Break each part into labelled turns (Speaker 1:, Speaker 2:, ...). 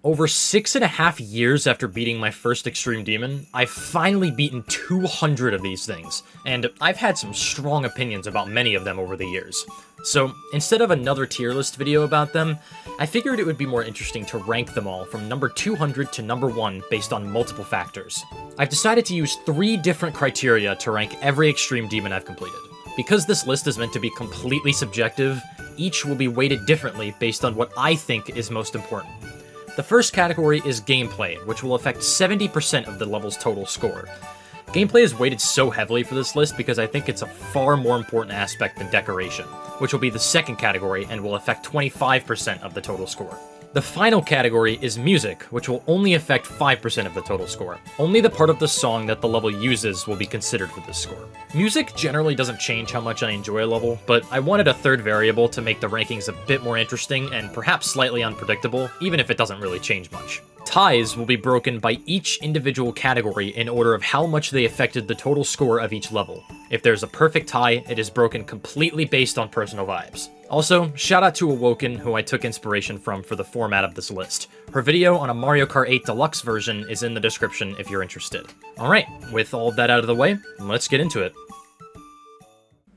Speaker 1: Over 6.5 years after beating my first Extreme Demon, I've finally beaten 200 of these things, and I've had some strong opinions about many of them over the years. So, instead of another tier list video about them, I figured it would be more interesting to rank them all from number 200 to number 1 based on multiple factors. I've decided to use 3 different criteria to rank every Extreme Demon I've completed. Because this list is meant to be completely subjective, each will be weighted differently based on what I think is most important. The first category is gameplay, which will affect 70% of the level's total score. Gameplay is weighted so heavily for this list because I think it's a far more important aspect than decoration, which will be the second category and will affect 25% of the total score. The final category is music, which will only affect 5% of the total score. Only the part of the song that the level uses will be considered for this score. Music generally doesn't change how much I enjoy a level, but I wanted a third variable to make the rankings a bit more interesting and perhaps slightly unpredictable, even if it doesn't really change much. Ties will be broken by each individual category in order of how much they affected the total score of each level. If there's a perfect tie, it is broken completely based on personal vibes. Also, shout out to Awoken, who I took inspiration from for the format of this list. Her video on a Mario Kart 8 Deluxe version is in the description if you're interested. Alright, with all of that out of the way, let's get into it.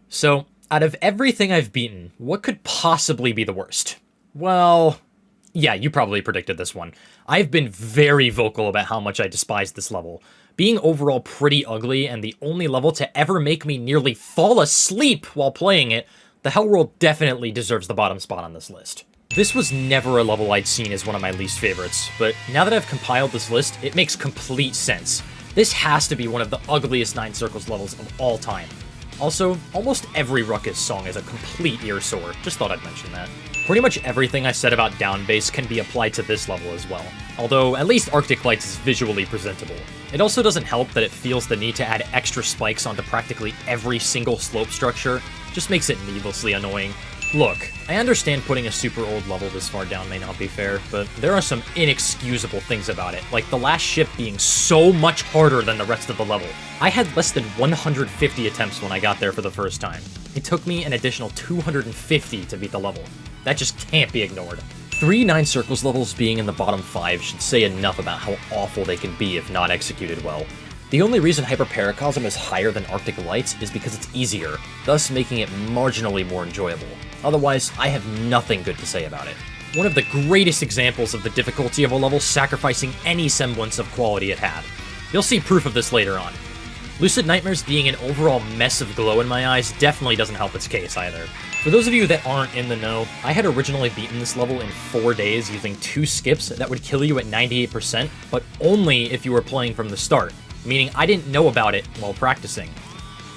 Speaker 1: So, out of everything I've beaten, what could possibly be the worst? Well, yeah, you probably predicted this one. I've been very vocal about how much I despise this level. Being overall pretty ugly and the only level to ever make me nearly fall asleep while playing it, the Hell World definitely deserves the bottom spot on this list. This was never a level I'd seen as one of my least favorites, but now that I've compiled this list, it makes complete sense. This has to be one of the ugliest 9 Circles levels of all time. Also, almost every Ruckus song is a complete ear sore, just thought I'd mention that. Pretty much everything I said about down bass can be applied to this level as well, although at least Arctic Lights is visually presentable. It also doesn't help that it feels the need to add extra spikes onto practically every single slope structure, just makes it needlessly annoying. Look, I understand putting a super old level this far down may not be fair, but there are some inexcusable things about it, like the last ship being so much harder than the rest of the level. I had less than 150 attempts when I got there for the first time. It took me an additional 250 to beat the level. That just can't be ignored. 3 9 Circles levels being in the bottom 5 should say enough about how awful they can be if not executed well. The only reason Hyperparacosm is higher than Arctic Lights is because it's easier, thus making it marginally more enjoyable. Otherwise, I have nothing good to say about it. One of the greatest examples of the difficulty of a level sacrificing any semblance of quality it had. You'll see proof of this later on. Lucid Nightmares being an overall mess of glow in my eyes definitely doesn't help its case either. For those of you that aren't in the know, I had originally beaten this level in 4 days using 2 skips that would kill you at 98%, but only if you were playing from the start, meaning I didn't know about it while practicing.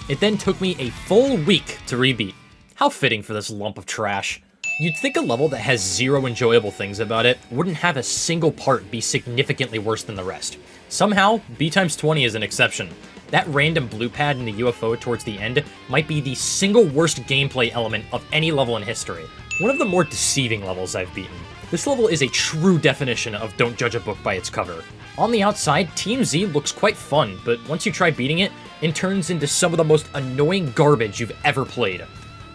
Speaker 1: It then took me a full week to rebeat. How fitting for this lump of trash. You'd think a level that has 0 enjoyable things about it wouldn't have a single part be significantly worse than the rest. Somehow, B times 20 is an exception. That random blue pad in the UFO towards the end might be the single worst gameplay element of any level in history. One of the more deceiving levels I've beaten. This level is a true definition of don't judge a book by its cover. On the outside, Team Z looks quite fun, but once you try beating it, it turns into some of the most annoying garbage you've ever played.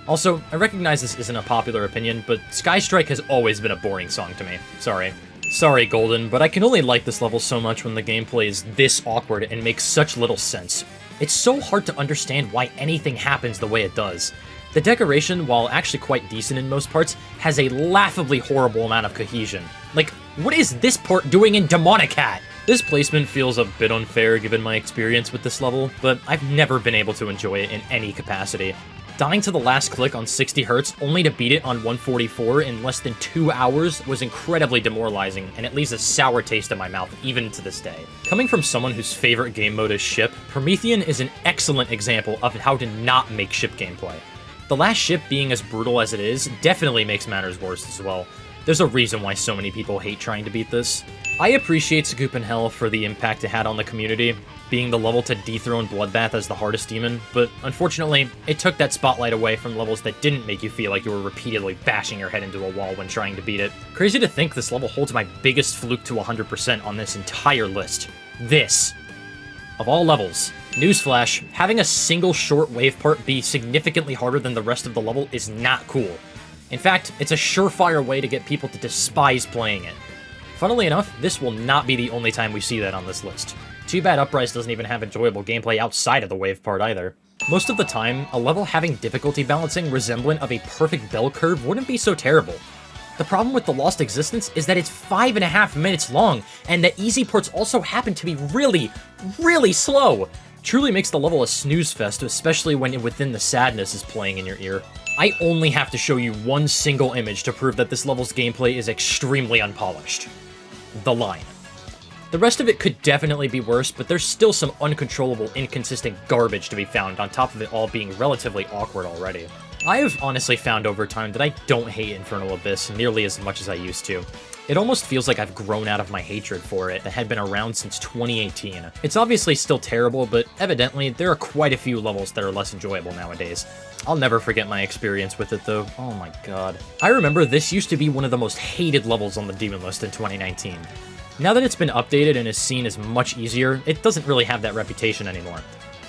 Speaker 1: Also, I recognize this isn't a popular opinion, but Sky Strike has always been a boring song to me. Sorry, Golden, but I can only like this level so much when the gameplay is this awkward and makes such little sense. It's so hard to understand why anything happens the way it does. The decoration, while actually quite decent in most parts, has a laughably horrible amount of cohesion. Like, what is this part doing in Demonic Hat? This placement feels a bit unfair given my experience with this level, but I've never been able to enjoy it in any capacity. Dying to the last click on 60Hz only to beat it on 144 in less than 2 hours was incredibly demoralizing, and it leaves a sour taste in my mouth even to this day. Coming from someone whose favorite game mode is ship, Promethean is an excellent example of how to not make ship gameplay. The last ship being as brutal as it is definitely makes matters worse as well. There's a reason why so many people hate trying to beat this. I appreciate Scoop and Hell for the impact it had on the community, being the level to dethrone Bloodbath as the hardest demon, but unfortunately, it took that spotlight away from levels that didn't make you feel like you were repeatedly bashing your head into a wall when trying to beat it. Crazy to think this level holds my biggest fluke to 100% on this entire list. This. Of all levels. Newsflash, having a single short wave part be significantly harder than the rest of the level is not cool. In fact, it's a surefire way to get people to despise playing it. Funnily enough, this will not be the only time we see that on this list. Too bad Uprise doesn't even have enjoyable gameplay outside of the wave part either. Most of the time, a level having difficulty balancing resemblant of a perfect bell curve wouldn't be so terrible. The problem with the Lost Existence is that it's 5.5 minutes long, and the easy parts also happen to be really, really slow. Truly makes the level a snooze fest, especially when Within the Sadness is playing in your ear. I only have to show you one single image to prove that this level's gameplay is extremely unpolished. The line. The rest of it could definitely be worse, but there's still some uncontrollable, inconsistent garbage to be found on top of it all being relatively awkward already. I have honestly found over time that I don't hate Infernal Abyss nearly as much as I used to. It almost feels like I've grown out of my hatred for it that had been around since 2018. It's obviously still terrible, but evidently there are quite a few levels that are less enjoyable nowadays. I'll never forget my experience with it though. Oh my god. I remember this used to be one of the most hated levels on the Demon list in 2019. Now that it's been updated and is seen as much easier, it doesn't really have that reputation anymore.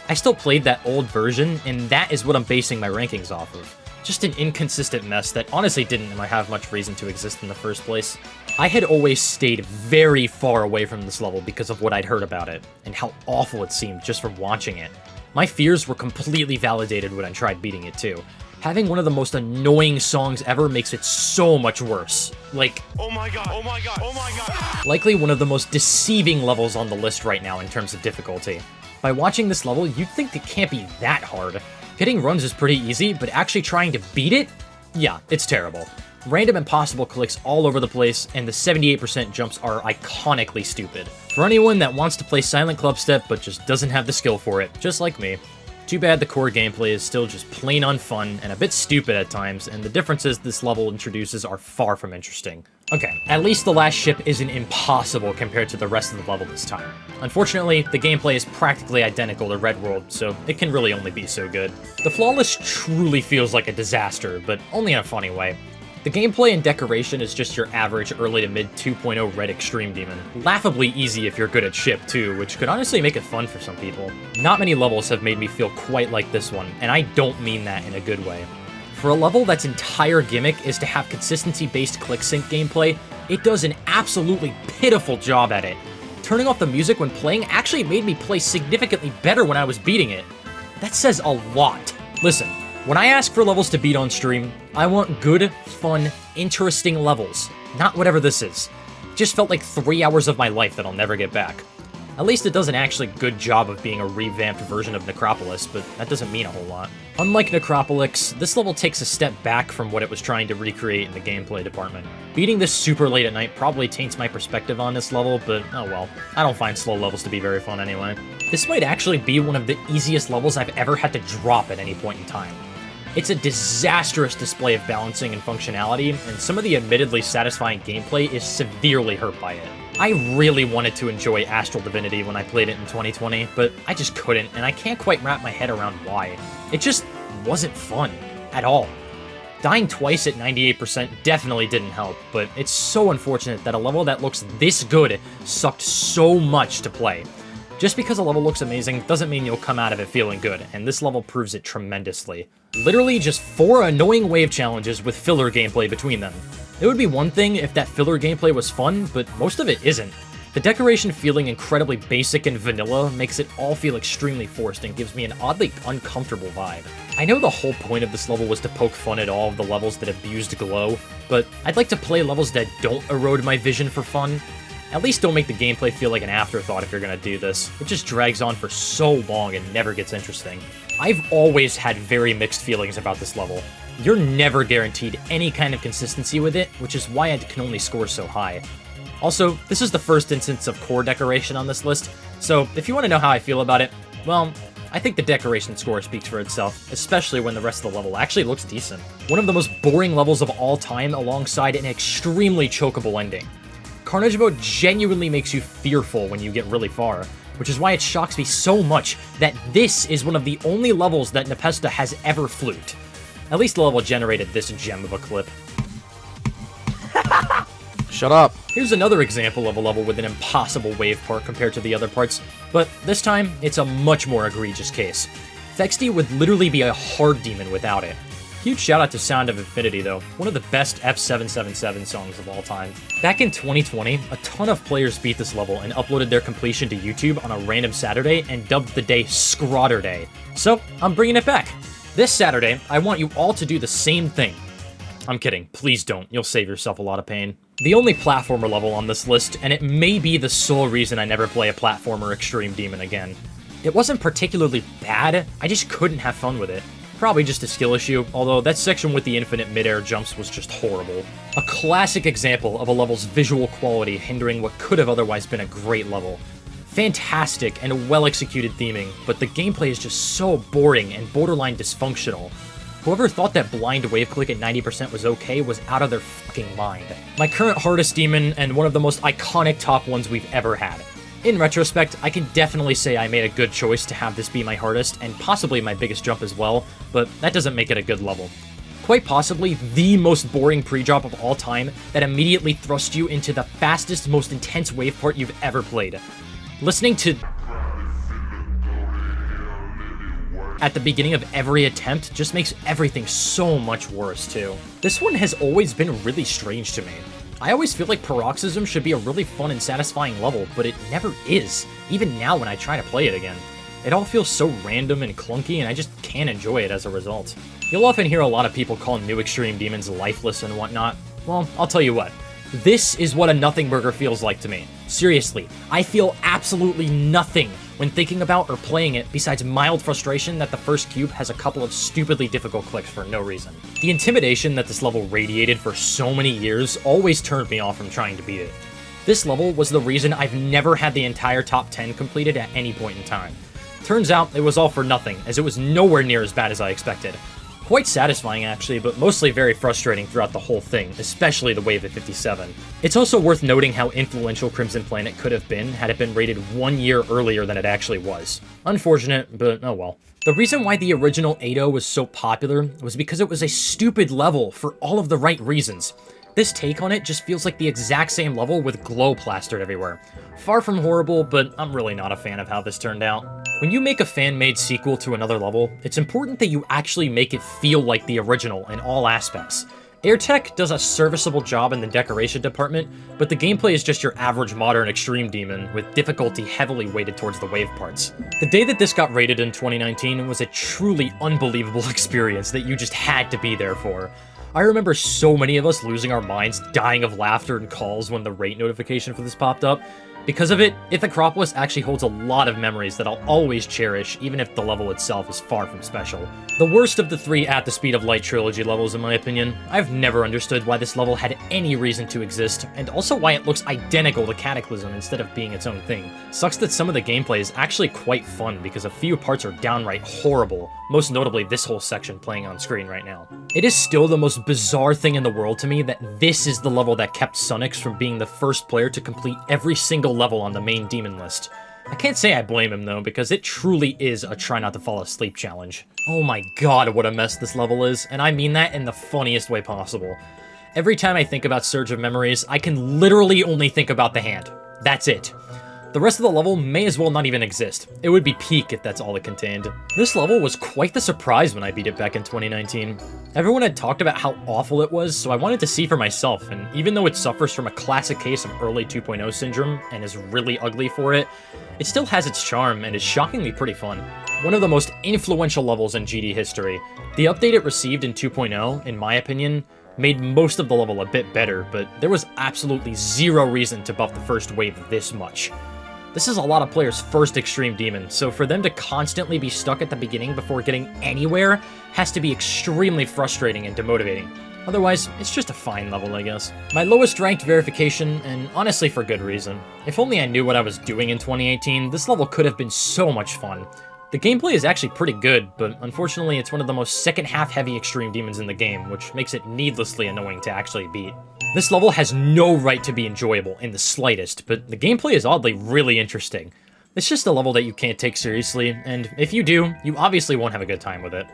Speaker 1: I still played that old version, and that is what I'm basing my rankings off of. Just an inconsistent mess that honestly didn't have much reason to exist in the first place. I had always stayed very far away from this level because of what I'd heard about it, and how awful it seemed just from watching it. My fears were completely validated when I tried beating it too. Having one of the most annoying songs ever makes it so much worse. Like, oh my god, oh my god, oh my god. Likely one of the most deceiving levels on the list right now in terms of difficulty. By watching this level, you'd think it can't be that hard. Hitting runs is pretty easy, but actually trying to beat it? Yeah, it's terrible. Random impossible clicks all over the place, and the 78% jumps are iconically stupid. For anyone that wants to play Silent Clubstep but just doesn't have the skill for it, just like me. Too bad the core gameplay is still just plain unfun and a bit stupid at times, and the differences this level introduces are far from interesting. Okay, at least the last ship isn't impossible compared to the rest of the level this time. Unfortunately, the gameplay is practically identical to Red World, so it can really only be so good. The Flawless truly feels like a disaster, but only in a funny way. The gameplay and decoration is just your average early to mid 2.0 Red Extreme Demon. Laughably easy if you're good at ship too, which could honestly make it fun for some people. Not many levels have made me feel quite like this one, and I don't mean that in a good way. For a level that's entire gimmick is to have consistency-based click sync gameplay, it does an absolutely pitiful job at it. Turning off the music when playing actually made me play significantly better when I was beating it. That says a lot. Listen, when I ask for levels to beat on stream, I want good, fun, interesting levels, not whatever this is. It just felt like 3 hours of my life that I'll never get back. At least it does an actually good job of being a revamped version of Necropolis, but that doesn't mean a whole lot. Unlike Necropolis, this level takes a step back from what it was trying to recreate in the gameplay department. Beating this super late at night probably taints my perspective on this level, but oh well. I don't find slow levels to be very fun anyway. This might actually be one of the easiest levels I've ever had to drop at any point in time. It's a disastrous display of balancing and functionality, and some of the admittedly satisfying gameplay is severely hurt by it. I really wanted to enjoy Astral Divinity when I played it in 2020, but I just couldn't, and I can't quite wrap my head around why. It just wasn't fun. At all. Dying twice at 98% definitely didn't help, but it's so unfortunate that a level that looks this good sucked so much to play. Just because a level looks amazing doesn't mean you'll come out of it feeling good, and this level proves it tremendously. Literally just 4 annoying wave challenges with filler gameplay between them. It would be one thing if that filler gameplay was fun, but most of it isn't. The decoration feeling incredibly basic and vanilla makes it all feel extremely forced and gives me an oddly uncomfortable vibe. I know the whole point of this level was to poke fun at all of the levels that abused glow, but I'd like to play levels that don't erode my vision for fun. At least don't make the gameplay feel like an afterthought if you're gonna do this. It just drags on for so long and never gets interesting. I've always had very mixed feelings about this level. You're never guaranteed any kind of consistency with it, which is why I can only score so high. Also, this is the first instance of core decoration on this list, so if you want to know how I feel about it, well, I think the decoration score speaks for itself, especially when the rest of the level actually looks decent. One of the most boring levels of all time alongside an extremely chokeable ending. Carnage Mode genuinely makes you fearful when you get really far, which is why it shocks me so much that this is one of the only levels that Nepesta has ever fluked. At least the level generated this gem of a clip.
Speaker 2: Shut up.
Speaker 1: Here's another example of a level with an impossible wave part compared to the other parts, but this time, it's a much more egregious case. Thexty would literally be a hard demon without it. Huge shout out to Sound of Infinity though, one of the best F777 songs of all time. Back in 2020, a ton of players beat this level and uploaded their completion to YouTube on a random Saturday and dubbed the day Scrotter Day. So, I'm bringing it back. This Saturday, I want you all to do the same thing. I'm kidding, please don't, you'll save yourself a lot of pain. The only platformer level on this list, and it may be the sole reason I never play a platformer Extreme Demon again. It wasn't particularly bad, I just couldn't have fun with it. Probably just a skill issue, although that section with the infinite mid-air jumps was just horrible. A classic example of a level's visual quality hindering what could have otherwise been a great level. Fantastic and well-executed theming, but the gameplay is just so boring and borderline dysfunctional. Whoever thought that blind wave click at 90% was okay was out of their fucking mind. My current hardest demon, and one of the most iconic top ones we've ever had. In retrospect, I can definitely say I made a good choice to have this be my hardest, and possibly my biggest jump as well, but that doesn't make it a good level. Quite possibly the most boring pre-drop of all time that immediately thrusts you into the fastest, most intense wave part you've ever played. Listening to at the beginning of every attempt just makes everything so much worse too. This one has always been really strange to me. I always feel like Paroxysm should be a really fun and satisfying level, but it never is, even now when I try to play it again. It all feels so random and clunky, and I just can't enjoy it as a result. You'll often hear a lot of people call new Extreme Demons lifeless and whatnot. Well, I'll tell you what. This is what a nothing burger feels like to me. Seriously, I feel absolutely nothing when thinking about or playing it besides mild frustration that the first cube has a couple of stupidly difficult clicks for no reason. The intimidation that this level radiated for so many years always turned me off from trying to beat it. This level was the reason I've never had the entire top 10 completed at any point in time. Turns out it was all for nothing, as it was nowhere near as bad as I expected. Quite satisfying actually, but mostly very frustrating throughout the whole thing, especially the wave at 57. It's also worth noting how influential Crimson Planet could have been had it been rated 1 year earlier than it actually was. Unfortunate, but oh well. The reason why the original 8.0 was so popular was because it was a stupid level for all of the right reasons. This take on it just feels like the exact same level with glow plastered everywhere. Far from horrible, but I'm really not a fan of how this turned out. When you make a fan-made sequel to another level, it's important that you actually make it feel like the original in all aspects. AirTech does a serviceable job in the decoration department, but the gameplay is just your average modern Extreme Demon, with difficulty heavily weighted towards the wave parts. The day that this got rated in 2019 was a truly unbelievable experience that you just had to be there for. I remember so many of us losing our minds, dying of laughter and calls when the rate notification for this popped up. Because of it, Ithacropolis actually holds a lot of memories that I'll always cherish, even if the level itself is far from special. The worst of the 3 At the Speed of Light trilogy levels in my opinion. I've never understood why this level had any reason to exist, and also why it looks identical to Cataclysm instead of being its own thing. Sucks that some of the gameplay is actually quite fun, because a few parts are downright horrible, most notably this whole section playing on screen right now. It is still the most bizarre thing in the world to me that this is the level that kept Sunix from being the first player to complete every single level on the main demon list. I can't say I blame him though, because it truly is a try not to fall asleep challenge. Oh my god, what a mess this level is, and I mean that in the funniest way possible. Every time I think about Surge of Memories, I can literally only think about the hand. That's it. The rest of the level may as well not even exist. It would be peak if that's all it contained. This level was quite the surprise when I beat it back in 2019. Everyone had talked about how awful it was, so I wanted to see for myself, and even though it suffers from a classic case of early 2.0 syndrome and is really ugly for it, it still has its charm and is shockingly pretty fun. One of the most influential levels in GD history. The update it received in 2.0, in my opinion, made most of the level a bit better, but there was absolutely zero reason to buff the first wave this much. This is a lot of players' first Extreme Demon, so for them to constantly be stuck at the beginning before getting anywhere has to be extremely frustrating and demotivating. Otherwise, it's just a fine level, I guess. My lowest ranked verification, and honestly for good reason. If only I knew what I was doing in 2018, this level could have been so much fun. The gameplay is actually pretty good, but unfortunately it's one of the most second-half heavy Extreme Demons in the game, which makes it needlessly annoying to actually beat. This level has no right to be enjoyable in the slightest, but the gameplay is oddly really interesting. It's just a level that you can't take seriously, and if you do, you obviously won't have a good time with it.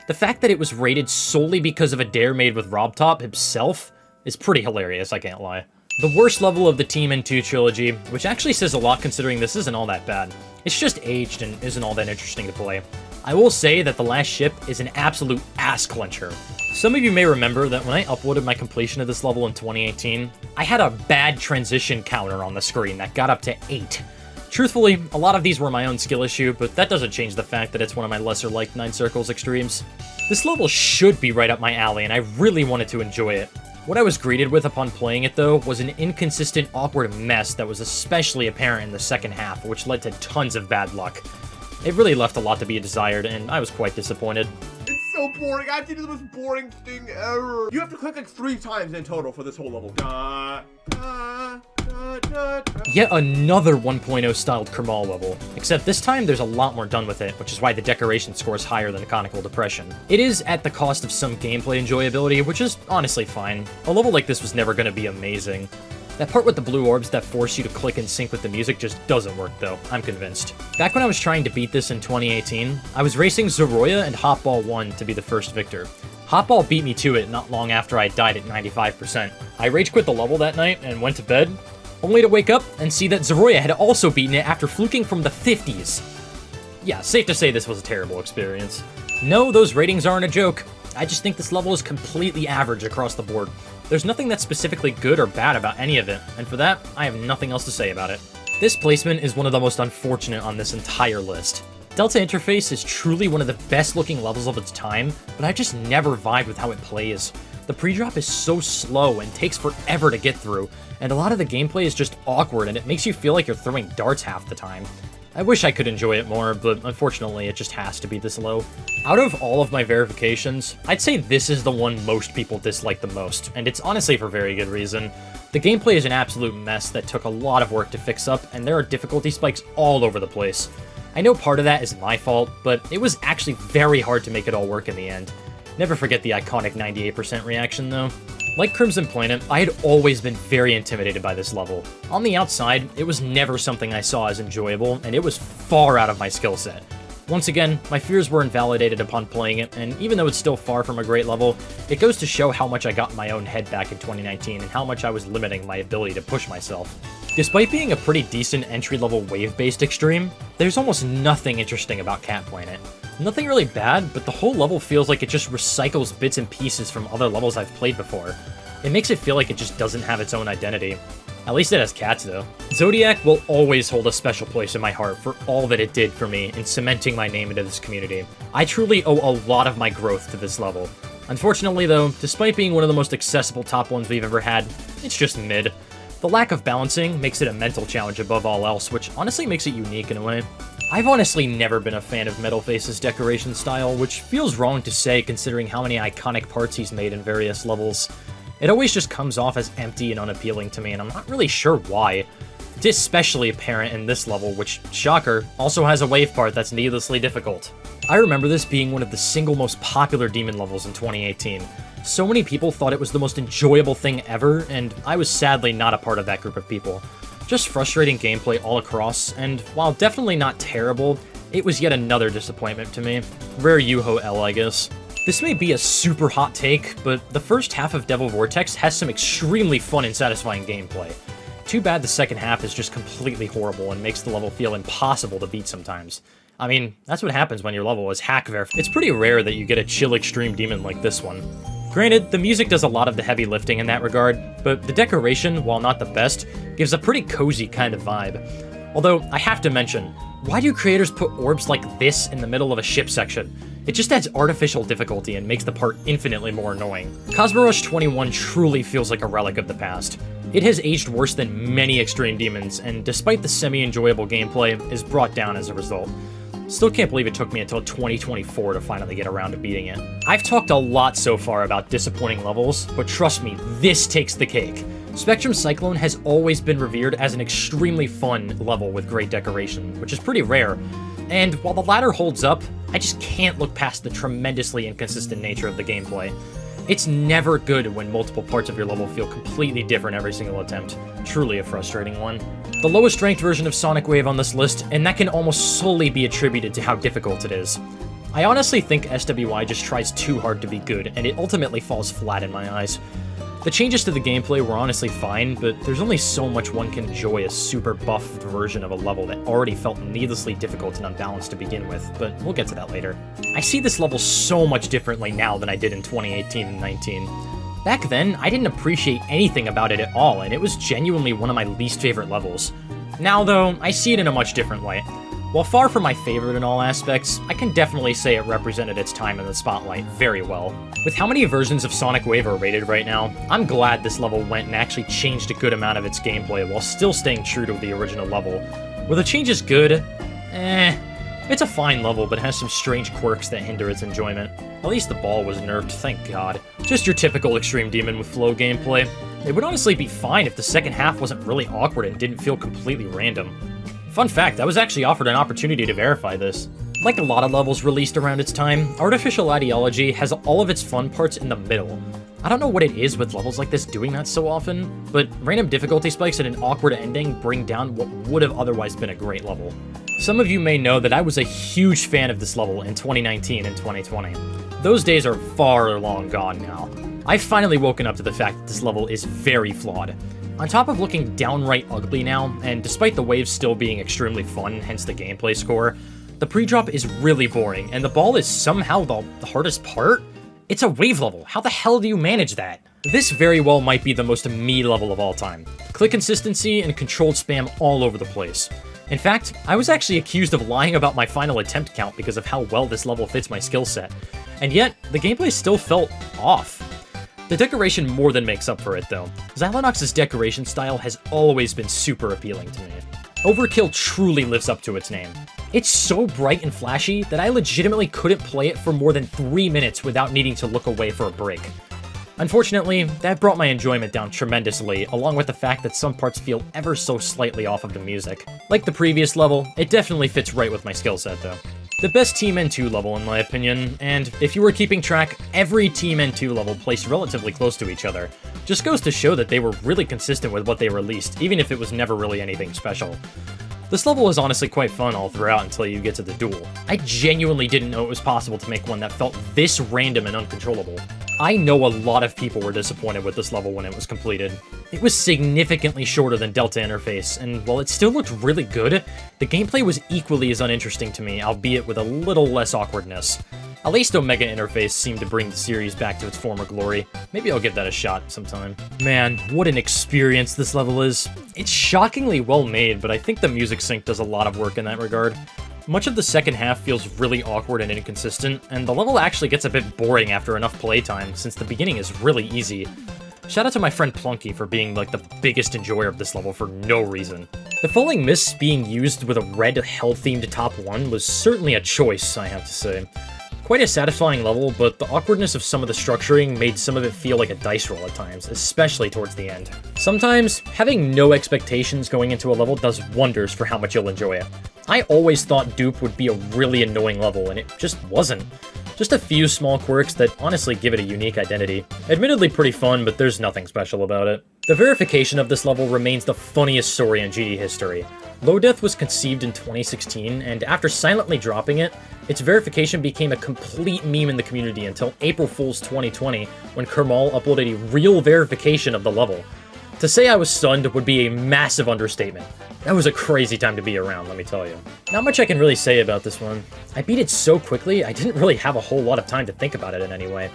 Speaker 1: The fact that it was rated solely because of a dare made with RobTop himself is pretty hilarious, I can't lie. The worst level of the Team N2 trilogy, which actually says a lot considering this isn't all that bad. It's just aged and isn't all that interesting to play. I will say that the last ship is an absolute ass clencher. Some of you may remember that when I uploaded my completion of this level in 2018, I had a bad transition counter on the screen that got up to 8. Truthfully, a lot of these were my own skill issue, but that doesn't change the fact that it's one of my lesser-liked 9 Circles extremes. This level should be right up my alley, and I really wanted to enjoy it. What I was greeted with upon playing it, though, was an inconsistent, awkward mess that was especially apparent in the second half, which led to tons of bad luck. It really left a lot to be desired, and I was quite disappointed.
Speaker 2: It's so boring. I think it's the most boring thing ever. You have to click like 3 times in total for this whole level.
Speaker 1: Yet another 1.0 styled Kermal level, except this time there's a lot more done with it, which is why the decoration scores higher than Conical Depression. It is at the cost of some gameplay enjoyability, which is honestly fine. A level like this was never going to be amazing. That part with the blue orbs that force you to click and sync with the music just doesn't work though, I'm convinced. Back when I was trying to beat this in 2018, I was racing Shiveria and Hotball 1 to be the first victor. Hotball beat me to it not long after I died at 95%. I rage quit the level that night and went to bed, only to wake up and see that Shiveria had also beaten it after fluking from the 50s. Yeah, safe to say this was a terrible experience. No, those ratings aren't a joke. I just think this level is completely average across the board. There's nothing that's specifically good or bad about any of it, and for that, I have nothing else to say about it. This placement is one of the most unfortunate on this entire list. Delta Interface is truly one of the best looking levels of its time, but I just never vibed with how it plays. The pre-drop is so slow and takes forever to get through, and a lot of the gameplay is just awkward and it makes you feel like you're throwing darts half the time. I wish I could enjoy it more, but unfortunately it just has to be this low. Out of all of my verifications, I'd say this is the one most people dislike the most, and it's honestly for very good reason. The gameplay is an absolute mess that took a lot of work to fix up, and there are difficulty spikes all over the place. I know part of that is my fault, but it was actually very hard to make it all work in the end. Never forget the iconic 98% reaction though. Like Crimson Planet, I had always been very intimidated by this level. On the outside, it was never something I saw as enjoyable, and it was far out of my skill set. Once again, my fears were invalidated upon playing it, and even though it's still far from a great level, it goes to show how much I got in my own head back in 2019 and how much I was limiting my ability to push myself. Despite being a pretty decent entry-level wave-based extreme, there's almost nothing interesting about Cat Planet. Nothing really bad, but the whole level feels like it just recycles bits and pieces from other levels I've played before. It makes it feel like it just doesn't have its own identity. At least it has cats, though. Zodiac will always hold a special place in my heart for all that it did for me in cementing my name into this community. I truly owe a lot of my growth to this level. Unfortunately, though, despite being one of the most accessible top ones we've ever had, it's just mid. The lack of balancing makes it a mental challenge above all else, which honestly makes it unique in a way. I've honestly never been a fan of Metalface's decoration style, which feels wrong to say considering how many iconic parts he's made in various levels. It always just comes off as empty and unappealing to me, and I'm not really sure why. It's especially apparent in this level, which, shocker, also has a wave part that's needlessly difficult. I remember this being one of the single most popular demon levels in 2018. So many people thought it was the most enjoyable thing ever, and I was sadly not a part of that group of people. Just frustrating gameplay all across, and while definitely not terrible, it was yet another disappointment to me. Rare Yuho L, I guess. This may be a super hot take, but the first half of Devil Vortex has some extremely fun and satisfying gameplay. Too bad the second half is just completely horrible and makes the level feel impossible to beat sometimes. I mean, that's what happens when your level is hack verified. It's pretty rare that you get a chill extreme demon like this one. Granted, the music does a lot of the heavy lifting in that regard, but the decoration, while not the best, gives a pretty cozy kind of vibe. Although, I have to mention, why do creators put orbs like this in the middle of a ship section? It just adds artificial difficulty and makes the part infinitely more annoying. Cosmo Rush 21 truly feels like a relic of the past. It has aged worse than many extreme demons, and despite the semi-enjoyable gameplay, is brought down as a result. Still can't believe it took me until 2024 to finally get around to beating it. I've talked a lot so far about disappointing levels, but trust me, this takes the cake. Spectrum Cyclone has always been revered as an extremely fun level with great decoration, which is pretty rare. And while the latter holds up, I just can't look past the tremendously inconsistent nature of the gameplay. It's never good when multiple parts of your level feel completely different every single attempt. Truly a frustrating one. The lowest ranked version of Sonic Wave on this list, and that can almost solely be attributed to how difficult it is. I honestly think SWI just tries too hard to be good, and it ultimately falls flat in my eyes. The changes to the gameplay were honestly fine, but there's only so much one can enjoy a super buffed version of a level that already felt needlessly difficult and unbalanced to begin with, but we'll get to that later. I see this level so much differently now than I did in 2018 and 19. Back then, I didn't appreciate anything about it at all, and it was genuinely one of my least favorite levels. Now though, I see it in a much different light. While far from my favorite in all aspects, I can definitely say it represented its time in the spotlight very well. With how many versions of Sonic Wave are rated right now, I'm glad this level went and actually changed a good amount of its gameplay while still staying true to the original level. Were the changes good? It's a fine level, but has some strange quirks that hinder its enjoyment. At least the ball was nerfed, thank God. Just your typical Extreme Demon with flow gameplay. It would honestly be fine if the second half wasn't really awkward and didn't feel completely random. Fun fact, I was actually offered an opportunity to verify this. Like a lot of levels released around its time, Artificial Ideology has all of its fun parts in the middle. I don't know what it is with levels like this doing that so often, but random difficulty spikes and an awkward ending bring down what would have otherwise been a great level. Some of you may know that I was a huge fan of this level in 2019 and 2020. Those days are far long gone now. I've finally woken up to the fact that this level is very flawed. On top of looking downright ugly now, and despite the waves still being extremely fun, hence the gameplay score, the pre-drop is really boring, and the ball is somehow the hardest part? It's a wave level, how the hell do you manage that? This very well might be the most me level of all time. Click consistency and controlled spam all over the place. In fact, I was actually accused of lying about my final attempt count because of how well this level fits my skill set, and yet, the gameplay still felt off. The decoration more than makes up for it, though. Xylonox's decoration style has always been super appealing to me. Overkill truly lives up to its name. It's so bright and flashy that I legitimately couldn't play it for more than 3 minutes without needing to look away for a break. Unfortunately, that brought my enjoyment down tremendously, along with the fact that some parts feel ever so slightly off of the music. Like the previous level, it definitely fits right with my skill set, though. The best Team N2 level in my opinion, and if you were keeping track, every Team N2 level placed relatively close to each other. Just goes to show that they were really consistent with what they released, even if it was never really anything special. This level is honestly quite fun all throughout until you get to the duel. I genuinely didn't know it was possible to make one that felt this random and uncontrollable. I know a lot of people were disappointed with this level when it was completed. It was significantly shorter than Delta Interface, and while it still looked really good, the gameplay was equally as uninteresting to me, albeit with a little less awkwardness. At least Omega Interface seemed to bring the series back to its former glory. Maybe I'll give that a shot sometime. Man, what an experience this level is. It's shockingly well made, but I think the music sync does a lot of work in that regard. Much of the second half feels really awkward and inconsistent, and the level actually gets a bit boring after enough playtime, since the beginning is really easy. Shout out to my friend Plunky for being like the biggest enjoyer of this level for no reason. The falling mists being used with a red hell-themed top 1 was certainly a choice, I have to say. Quite a satisfying level, but the awkwardness of some of the structuring made some of it feel like a dice roll at times, especially towards the end. Sometimes, having no expectations going into a level does wonders for how much you'll enjoy it. I always thought Dupe would be a really annoying level, and it just wasn't. Just a few small quirks that honestly give it a unique identity. Admittedly pretty fun, but there's nothing special about it. The verification of this level remains the funniest story in GD history. Low Death was conceived in 2016, and after silently dropping it, its verification became a complete meme in the community until April Fool's 2020, when Kermal uploaded a real verification of the level. To say I was stunned would be a massive understatement. That was a crazy time to be around, let me tell you. Not much I can really say about this one. I beat it so quickly, I didn't really have a whole lot of time to think about it in any way.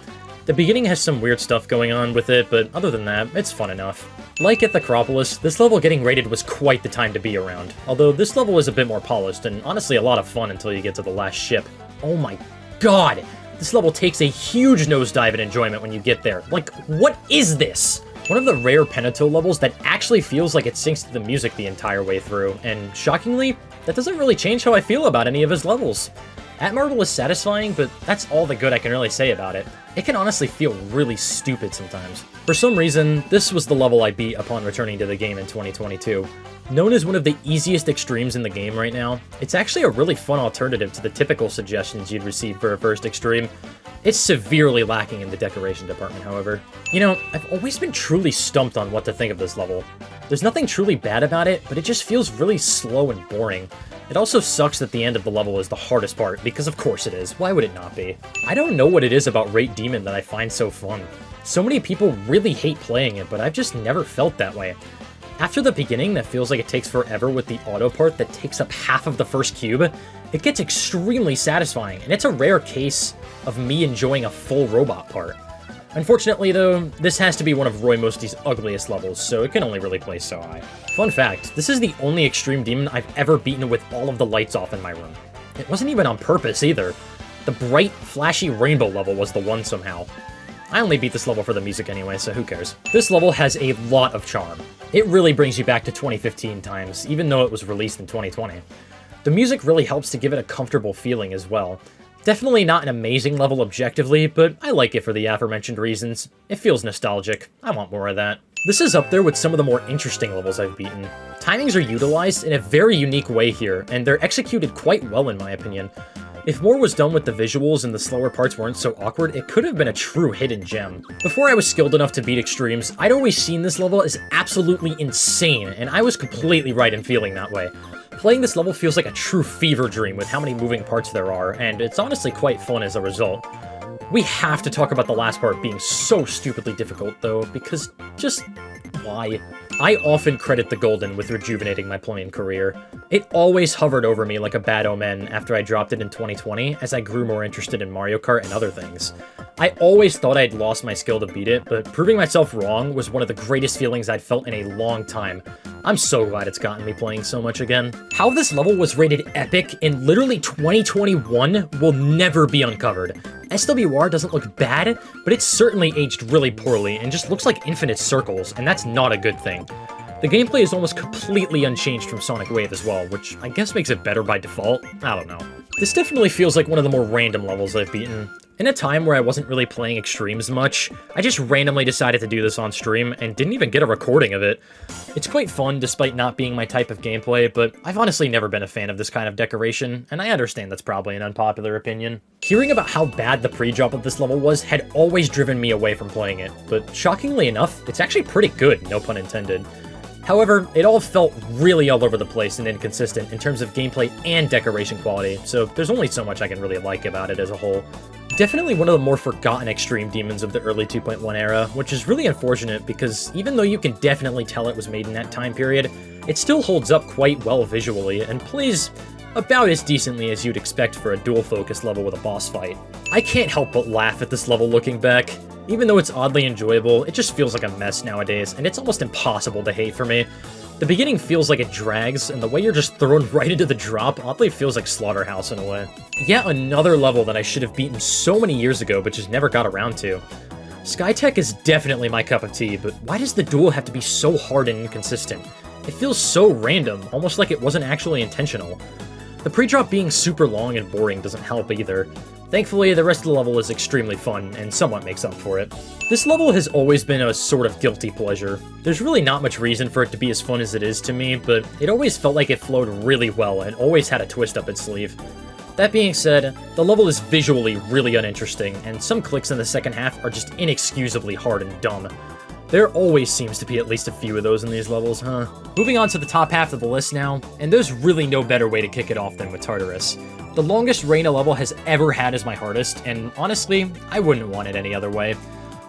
Speaker 1: The beginning has some weird stuff going on with it, but other than that, it's fun enough. Like at the Acropolis, this level getting rated was quite the time to be around, although this level is a bit more polished and honestly a lot of fun until you get to the last ship. Oh my god! This level takes a huge nosedive in enjoyment when you get there. Like, what is this? One of the rare Penato levels that actually feels like it syncs to the music the entire way through, and shockingly, that doesn't really change how I feel about any of his levels. Atmarble is satisfying, but that's all the good I can really say about it. It can honestly feel really stupid sometimes. For some reason, this was the level I beat upon returning to the game in 2022. Known as one of the easiest extremes in the game right now, it's actually a really fun alternative to the typical suggestions you'd receive for a first extreme. It's severely lacking in the decoration department, however. You know, I've always been truly stumped on what to think of this level. There's nothing truly bad about it, but it just feels really slow and boring. It also sucks that the end of the level is the hardest part, because of course it is. Why would it not be? I don't know what it is about Rate Demon that I find so fun. So many people really hate playing it, but I've just never felt that way. After the beginning that feels like it takes forever with the auto part that takes up half of the first cube, it gets extremely satisfying, and it's a rare case of me enjoying a full robot part. Unfortunately though, this has to be one of Roy Mosty's ugliest levels, so it can only really play so high. Fun fact, this is the only Extreme Demon I've ever beaten with all of the lights off in my room. It wasn't even on purpose either. The bright, flashy rainbow level was the one somehow. I only beat this level for the music anyway, so who cares. This level has a lot of charm. It really brings you back to 2015 times, even though it was released in 2020. The music really helps to give it a comfortable feeling as well. Definitely not an amazing level objectively, but I like it for the aforementioned reasons. It feels nostalgic. I want more of that. This is up there with some of the more interesting levels I've beaten. Timings are utilized in a very unique way here, and they're executed quite well in my opinion. If more was done with the visuals and the slower parts weren't so awkward, it could have been a true hidden gem. Before I was skilled enough to beat Extremes, I'd always seen this level as absolutely insane, and I was completely right in feeling that way. Playing this level feels like a true fever dream with how many moving parts there are, and it's honestly quite fun as a result. We have to talk about the last part being so stupidly difficult though, because just why? I often credit the Golden with rejuvenating my playing career. It always hovered over me like a bad omen after I dropped it in 2020 as I grew more interested in Mario Kart and other things. I always thought I'd lost my skill to beat it, but proving myself wrong was one of the greatest feelings I'd felt in a long time. I'm so glad it's gotten me playing so much again. How this level was rated epic in literally 2021 will never be uncovered. SWR doesn't look bad, but it's certainly aged really poorly and just looks like infinite circles, and that's not a good thing. The gameplay is almost completely unchanged from Sonic Wave as well, which I guess makes it better by default. I don't know. This definitely feels like one of the more random levels I've beaten. In a time where I wasn't really playing Extremes much, I just randomly decided to do this on stream and didn't even get a recording of it. It's quite fun despite not being my type of gameplay, but I've honestly never been a fan of this kind of decoration, and I understand that's probably an unpopular opinion. Hearing about how bad the pre-drop of this level was had always driven me away from playing it, but shockingly enough, it's actually pretty good, no pun intended. However, it all felt really all over the place and inconsistent in terms of gameplay and decoration quality, so there's only so much I can really like about it as a whole. Definitely one of the more forgotten Extreme Demons of the early 2.1 era, which is really unfortunate because even though you can definitely tell it was made in that time period, it still holds up quite well visually and plays about as decently as you'd expect for a dual-focus level with a boss fight. I can't help but laugh at this level looking back. Even though it's oddly enjoyable, it just feels like a mess nowadays, and it's almost impossible to hate for me. The beginning feels like it drags, and the way you're just thrown right into the drop oddly feels like Slaughterhouse in a way. Yet another level that I should have beaten so many years ago but just never got around to. Skytech is definitely my cup of tea, but why does the duel have to be so hard and inconsistent? It feels so random, almost like it wasn't actually intentional. The pre-drop being super long and boring doesn't help either. Thankfully, the rest of the level is extremely fun, and somewhat makes up for it. This level has always been a sort of guilty pleasure. There's really not much reason for it to be as fun as it is to me, but it always felt like it flowed really well and always had a twist up its sleeve. That being said, the level is visually really uninteresting, and some clicks in the second half are just inexcusably hard and dumb. There always seems to be at least a few of those in these levels, huh? Moving on to the top half of the list now, and there's really no better way to kick it off than with Tartarus. The longest reign a level has ever had is my hardest, and honestly, I wouldn't want it any other way.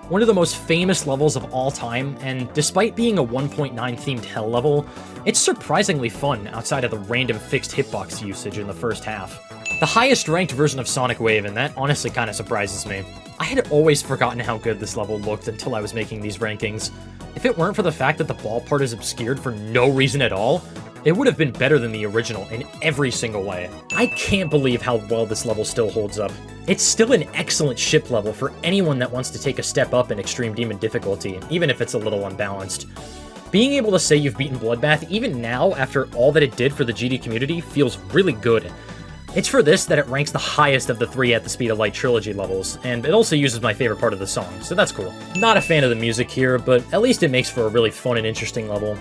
Speaker 1: One of the most famous levels of all time, and despite being a 1.9 themed hell level, it's surprisingly fun outside of the random fixed hitbox usage in the first half. The highest ranked version of Sonic Wave, and that honestly kinda surprises me. I had always forgotten how good this level looked until I was making these rankings. If it weren't for the fact that the ball part is obscured for no reason at all, it would have been better than the original in every single way. I can't believe how well this level still holds up. It's still an excellent ship level for anyone that wants to take a step up in Extreme Demon difficulty, even if it's a little unbalanced. Being able to say you've beaten Bloodbath even now after all that it did for the GD community feels really good. It's for this that it ranks the highest of the 3 At the Speed of Light trilogy levels, and it also uses my favorite part of the song, so that's cool. Not a fan of the music here, but at least it makes for a really fun and interesting level.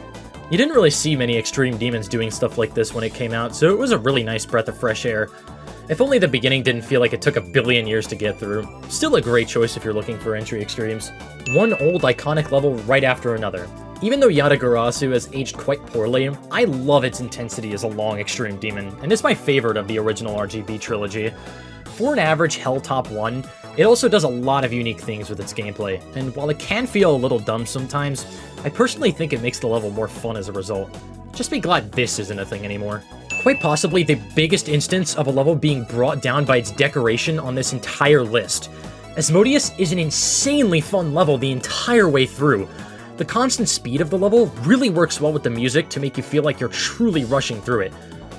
Speaker 1: You didn't really see many Extreme Demons doing stuff like this when it came out, so it was a really nice breath of fresh air. If only the beginning didn't feel like it took a billion years to get through. Still a great choice if you're looking for entry extremes. One old iconic level right after another. Even though Yatagarasu has aged quite poorly, I love its intensity as a long Extreme Demon, and it's my favorite of the original RGB trilogy. For an average Hell Top 1, It also does a lot of unique things with its gameplay, and while it can feel a little dumb sometimes, I personally think it makes the level more fun as a result. Just be glad this isn't a thing anymore. Quite possibly the biggest instance of a level being brought down by its decoration on this entire list. Asmodeus is an insanely fun level the entire way through. The constant speed of the level really works well with the music to make you feel like you're truly rushing through it.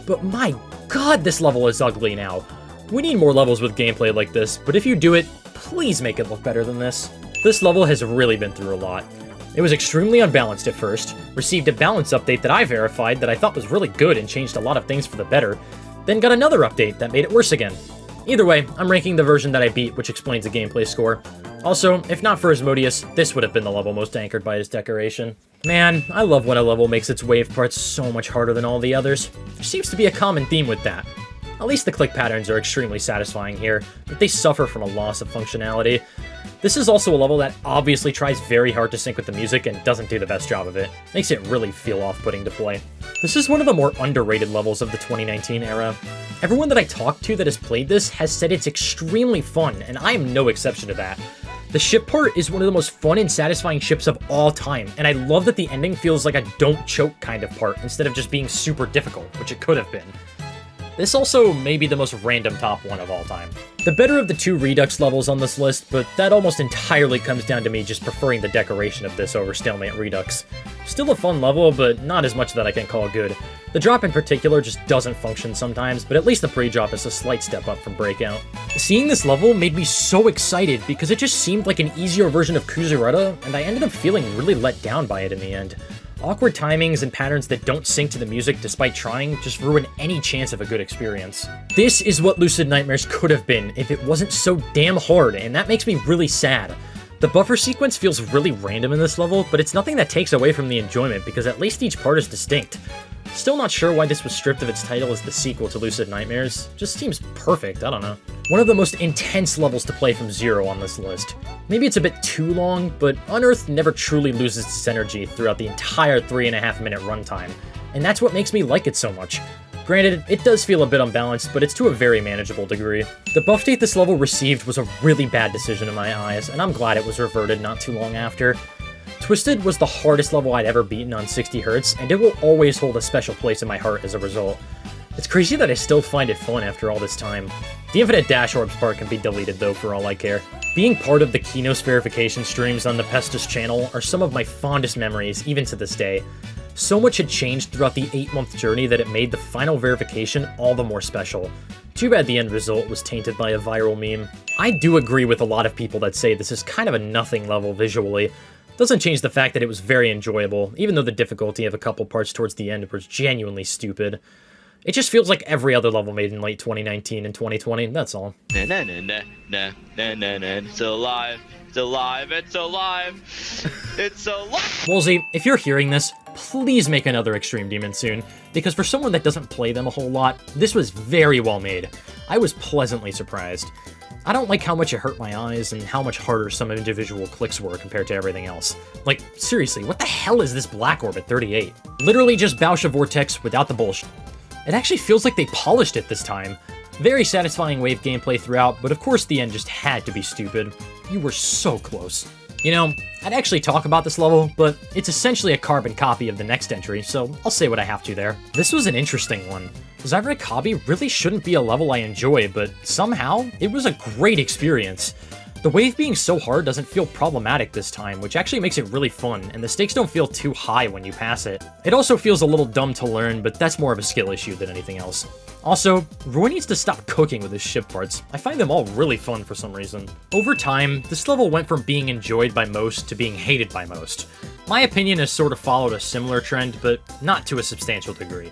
Speaker 1: But my god, this level is ugly now. We need more levels with gameplay like this, but if you do it, please make it look better than this. This level has really been through a lot. It was extremely unbalanced at first, received a balance update that I verified that I thought was really good and changed a lot of things for the better, then got another update that made it worse again. Either way, I'm ranking the version that I beat, which explains the gameplay score. Also, if not for Asmodeus, this would have been the level most anchored by its decoration. Man, I love when a level makes its wave parts so much harder than all the others. There seems to be a common theme with that. At least the click patterns are extremely satisfying here, but they suffer from a loss of functionality. This is also a level that obviously tries very hard to sync with the music and doesn't do the best job of it. Makes it really feel off-putting to play. This is one of the more underrated levels of the 2019 era. Everyone that I talked to that has played this has said it's extremely fun, and I am no exception to that. The ship part is one of the most fun and satisfying ships of all time, and I love that the ending feels like a don't choke kind of part instead of just being super difficult, which it could have been. This also may be the most random top one of all time. The better of the two Redux levels on this list, but that almost entirely comes down to me just preferring the decoration of this over Stalemate Redux. Still a fun level, but not as much that I can call good. The drop in particular just doesn't function sometimes, but at least the pre-drop is a slight step up from Breakout. Seeing this level made me so excited because it just seemed like an easier version of Kuzurata, and I ended up feeling really let down by it in the end. Awkward timings and patterns that don't sync to the music despite trying just ruin any chance of a good experience. This is what Lucid Nightmares could have been if it wasn't so damn hard, and that makes me really sad. The buffer sequence feels really random in this level, but it's nothing that takes away from the enjoyment because at least each part is distinct. Still not sure why this was stripped of its title as the sequel to Lucid Nightmares. Just seems perfect, I don't know. One of the most intense levels to play from Zero on this list. Maybe it's a bit too long, but Unearthed never truly loses its energy throughout the entire 3.5 minute runtime, and that's what makes me like it so much. Granted, it does feel a bit unbalanced, but it's to a very manageable degree. The buff date this level received was a really bad decision in my eyes, and I'm glad it was reverted not too long after. Twisted was the hardest level I'd ever beaten on 60Hz, and it will always hold a special place in my heart as a result. It's crazy that I still find it fun after all this time. The Infinite Dash Orbs part can be deleted though for all I care. Being part of the Kinos verification streams on the Pestis channel are some of my fondest memories, even to this day. So much had changed throughout the 8-month journey that it made the final verification all the more special. Too bad the end result was tainted by a viral meme. I do agree with a lot of people that say this is kind of a nothing level visually. Doesn't change the fact that it was very enjoyable, even though the difficulty of a couple parts towards the end was genuinely stupid. It just feels like every other level made in late 2019 and 2020, that's all.
Speaker 3: It's alive, it's alive, it's alive, it's alive!
Speaker 1: Woolsey, if you're hearing this, please make another Extreme Demon soon, because for someone that doesn't play them a whole lot, this was very well made. I was pleasantly surprised. I don't like how much it hurt my eyes and how much harder some individual clicks were compared to everything else. Like, seriously, what the hell is this Black Orb at 38? Literally just Bausha Vortex without the bullshit. It actually feels like they polished it this time. Very satisfying wave gameplay throughout, but of course the end just had to be stupid. You were so close. You know, I'd actually talk about this level, but it's essentially a carbon copy of the next entry, so I'll say what I have to there. This was an interesting one. Zyvrek Hobby really shouldn't be a level I enjoy, but somehow, it was a great experience. The wave being so hard doesn't feel problematic this time, which actually makes it really fun, and the stakes don't feel too high when you pass it. It also feels a little dumb to learn, but that's more of a skill issue than anything else. Also, Roy needs to stop cooking with his ship parts. I find them all really fun for some reason. Over time, this level went from being enjoyed by most to being hated by most. My opinion has sort of followed a similar trend, but not to a substantial degree.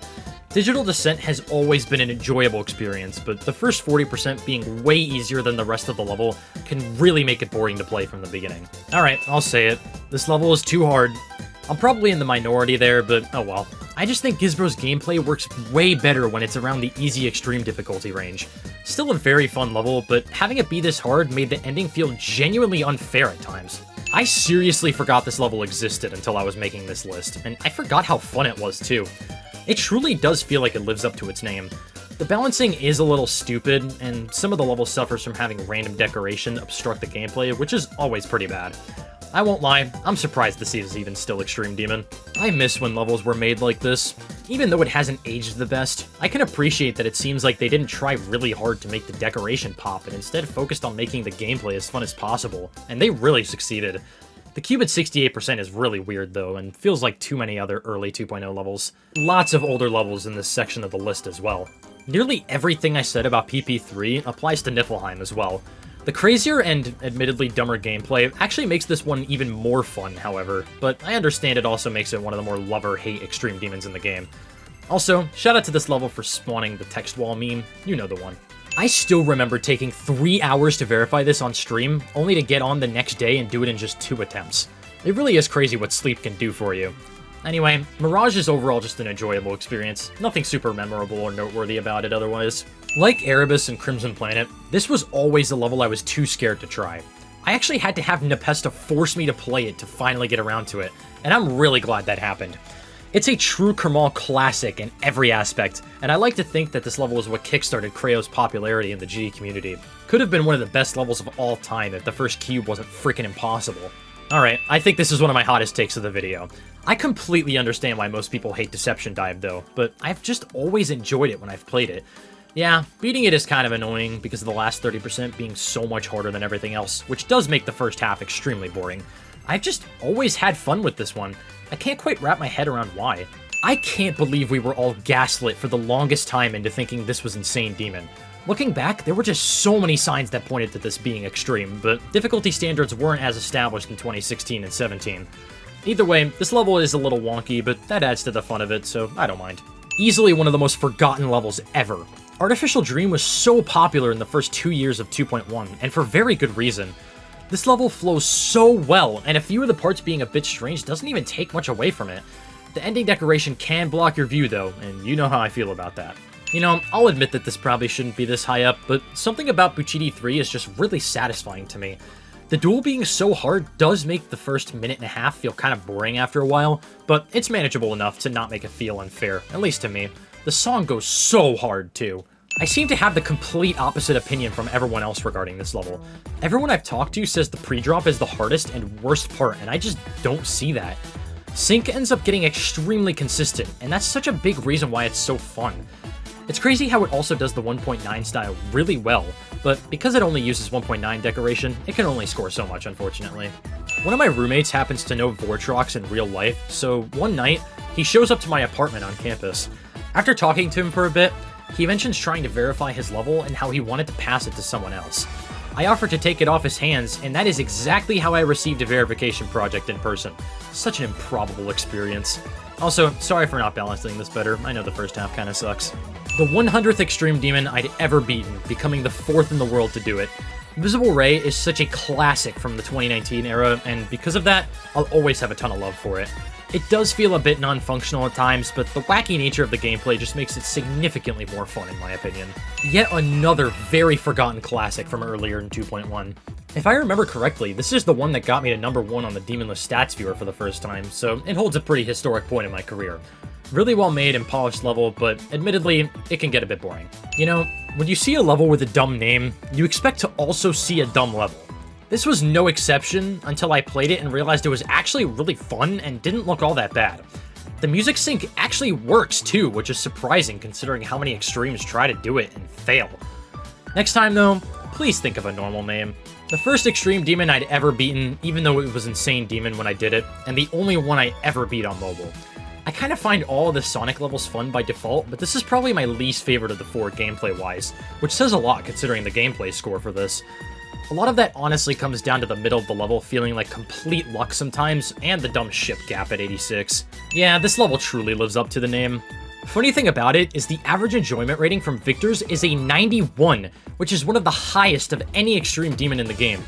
Speaker 1: Digital Descent has always been an enjoyable experience, but the first 40% being way easier than the rest of the level can really make it boring to play from the beginning. Alright, I'll say it. This level is too hard. I'm probably in the minority there, but oh well. I just think Gizbro's gameplay works way better when it's around the easy extreme difficulty range. Still a very fun level, but having it be this hard made the ending feel genuinely unfair at times. I seriously forgot this level existed until I was making this list, and I forgot how fun it was too. It truly does feel like it lives up to its name. The balancing is a little stupid, and some of the level suffers from having random decoration obstruct the gameplay, which is always pretty bad. I won't lie, I'm surprised to see this even still Extreme Demon. I miss when levels were made like this. Even though it hasn't aged the best, I can appreciate that it seems like they didn't try really hard to make the decoration pop and instead focused on making the gameplay as fun as possible, and they really succeeded. The cube at 68% is really weird though, and feels like too many other early 2.0 levels. Lots of older levels in this section of the list as well. Nearly everything I said about PP3 applies to Niflheim as well. The crazier and admittedly dumber gameplay actually makes this one even more fun, however, but I understand it also makes it one of the more love-or-hate Extreme Demons in the game. Also, shout out to this level for spawning the text wall meme, you know the one. I still remember taking 3 hours to verify this on stream, only to get on the next day and do it in just 2 attempts. It really is crazy what sleep can do for you. Anyway, Mirage is overall just an enjoyable experience, nothing super memorable or noteworthy about it otherwise. Like Erebus and Crimson Planet, this was always a level I was too scared to try. I actually had to have Nepesta force me to play it to finally get around to it, and I'm really glad that happened. It's a true Kermal classic in every aspect, and I like to think that this level is what kickstarted Creo's popularity in the GD community. Could have been one of the best levels of all time if the first cube wasn't freaking impossible. Alright, I think this is one of my hottest takes of the video. I completely understand why most people hate Deception Dive though, but I've just always enjoyed it when I've played it. Yeah, beating it is kind of annoying because of the last 30% being so much harder than everything else, which does make the first half extremely boring. I've just always had fun with this one. I can't quite wrap my head around why. I can't believe we were all gaslit for the longest time into thinking this was Insane Demon. Looking back, there were just so many signs that pointed to this being extreme, but difficulty standards weren't as established in 2016 and 17. Either way, this level is a little wonky, but that adds to the fun of it, so I don't mind. Easily one of the most forgotten levels ever. Artificial Dream was so popular in the first 2 years of 2.1, and for very good reason. This level flows so well, and a few of the parts being a bit strange doesn't even take much away from it. The ending decoration can block your view though, and you know how I feel about that. You know, I'll admit that this probably shouldn't be this high up, but something about Buchidi 3 is just really satisfying to me. The duel being so hard does make the first minute and a half feel kind of boring after a while, but it's manageable enough to not make it feel unfair, at least to me. The song goes so hard too. I seem to have the complete opposite opinion from everyone else regarding this level. Everyone I've talked to says the pre-drop is the hardest and worst part, and I just don't see that. Sync ends up getting extremely consistent, and that's such a big reason why it's so fun. It's crazy how it also does the 1.9 style really well, but because it only uses 1.9 decoration, it can only score so much, unfortunately. One of my roommates happens to know Vortrox in real life, so one night, he shows up to my apartment on campus. After talking to him for a bit, he mentions trying to verify his level and how he wanted to pass it to someone else. I offered to take it off his hands, and that is exactly how I received a verification project in person. Such an improbable experience. Also, sorry for not balancing this better, I know the first half kinda sucks. The 100th Extreme Demon I'd ever beaten, becoming the 4th in the world to do it. Invisible Ray is such a classic from the 2019 era, and because of that, I'll always have a ton of love for it. It does feel a bit non-functional at times, but the wacky nature of the gameplay just makes it significantly more fun in my opinion. Yet another very forgotten classic from earlier in 2.1. If I remember correctly, this is the one that got me to number 1 on the Demonless Stats viewer for the first time, so it holds a pretty historic point in my career. Really well made and polished level, but admittedly, it can get a bit boring. You know, when you see a level with a dumb name, you expect to also see a dumb level. This was no exception until I played it and realized it was actually really fun and didn't look all that bad. The music sync actually works too, which is surprising considering how many extremes try to do it and fail. Next time though, please think of a normal name. The first Extreme Demon I'd ever beaten, even though it was Insane Demon when I did it, and the only one I ever beat on mobile. I kind of find all of the Sonic levels fun by default, but this is probably my least favorite of the 4 gameplay-wise, which says a lot considering the gameplay score for this. A lot of that honestly comes down to the middle of the level feeling like complete luck sometimes, and the dumb ship gap at 86. Yeah, this level truly lives up to the name. Funny thing about it is the average enjoyment rating from Victor's is a 91, which is one of the highest of any Extreme Demon in the game.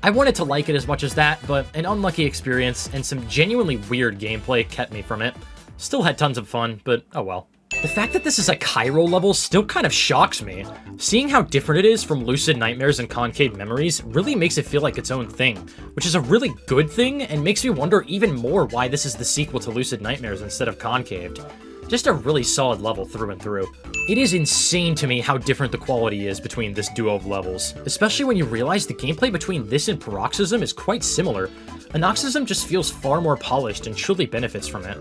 Speaker 1: I wanted to like it as much as that, but an unlucky experience and some genuinely weird gameplay kept me from it. Still had tons of fun, but oh well. The fact that this is a Cairo level still kind of shocks me. Seeing how different it is from Lucid Nightmares and Concave Memories really makes it feel like its own thing, which is a really good thing and makes me wonder even more why this is the sequel to Lucid Nightmares instead of Concaved. Just a really solid level through and through. It is insane to me how different the quality is between this duo of levels, especially when you realize the gameplay between this and Paroxysm is quite similar. Anoxysm just feels far more polished and truly benefits from it.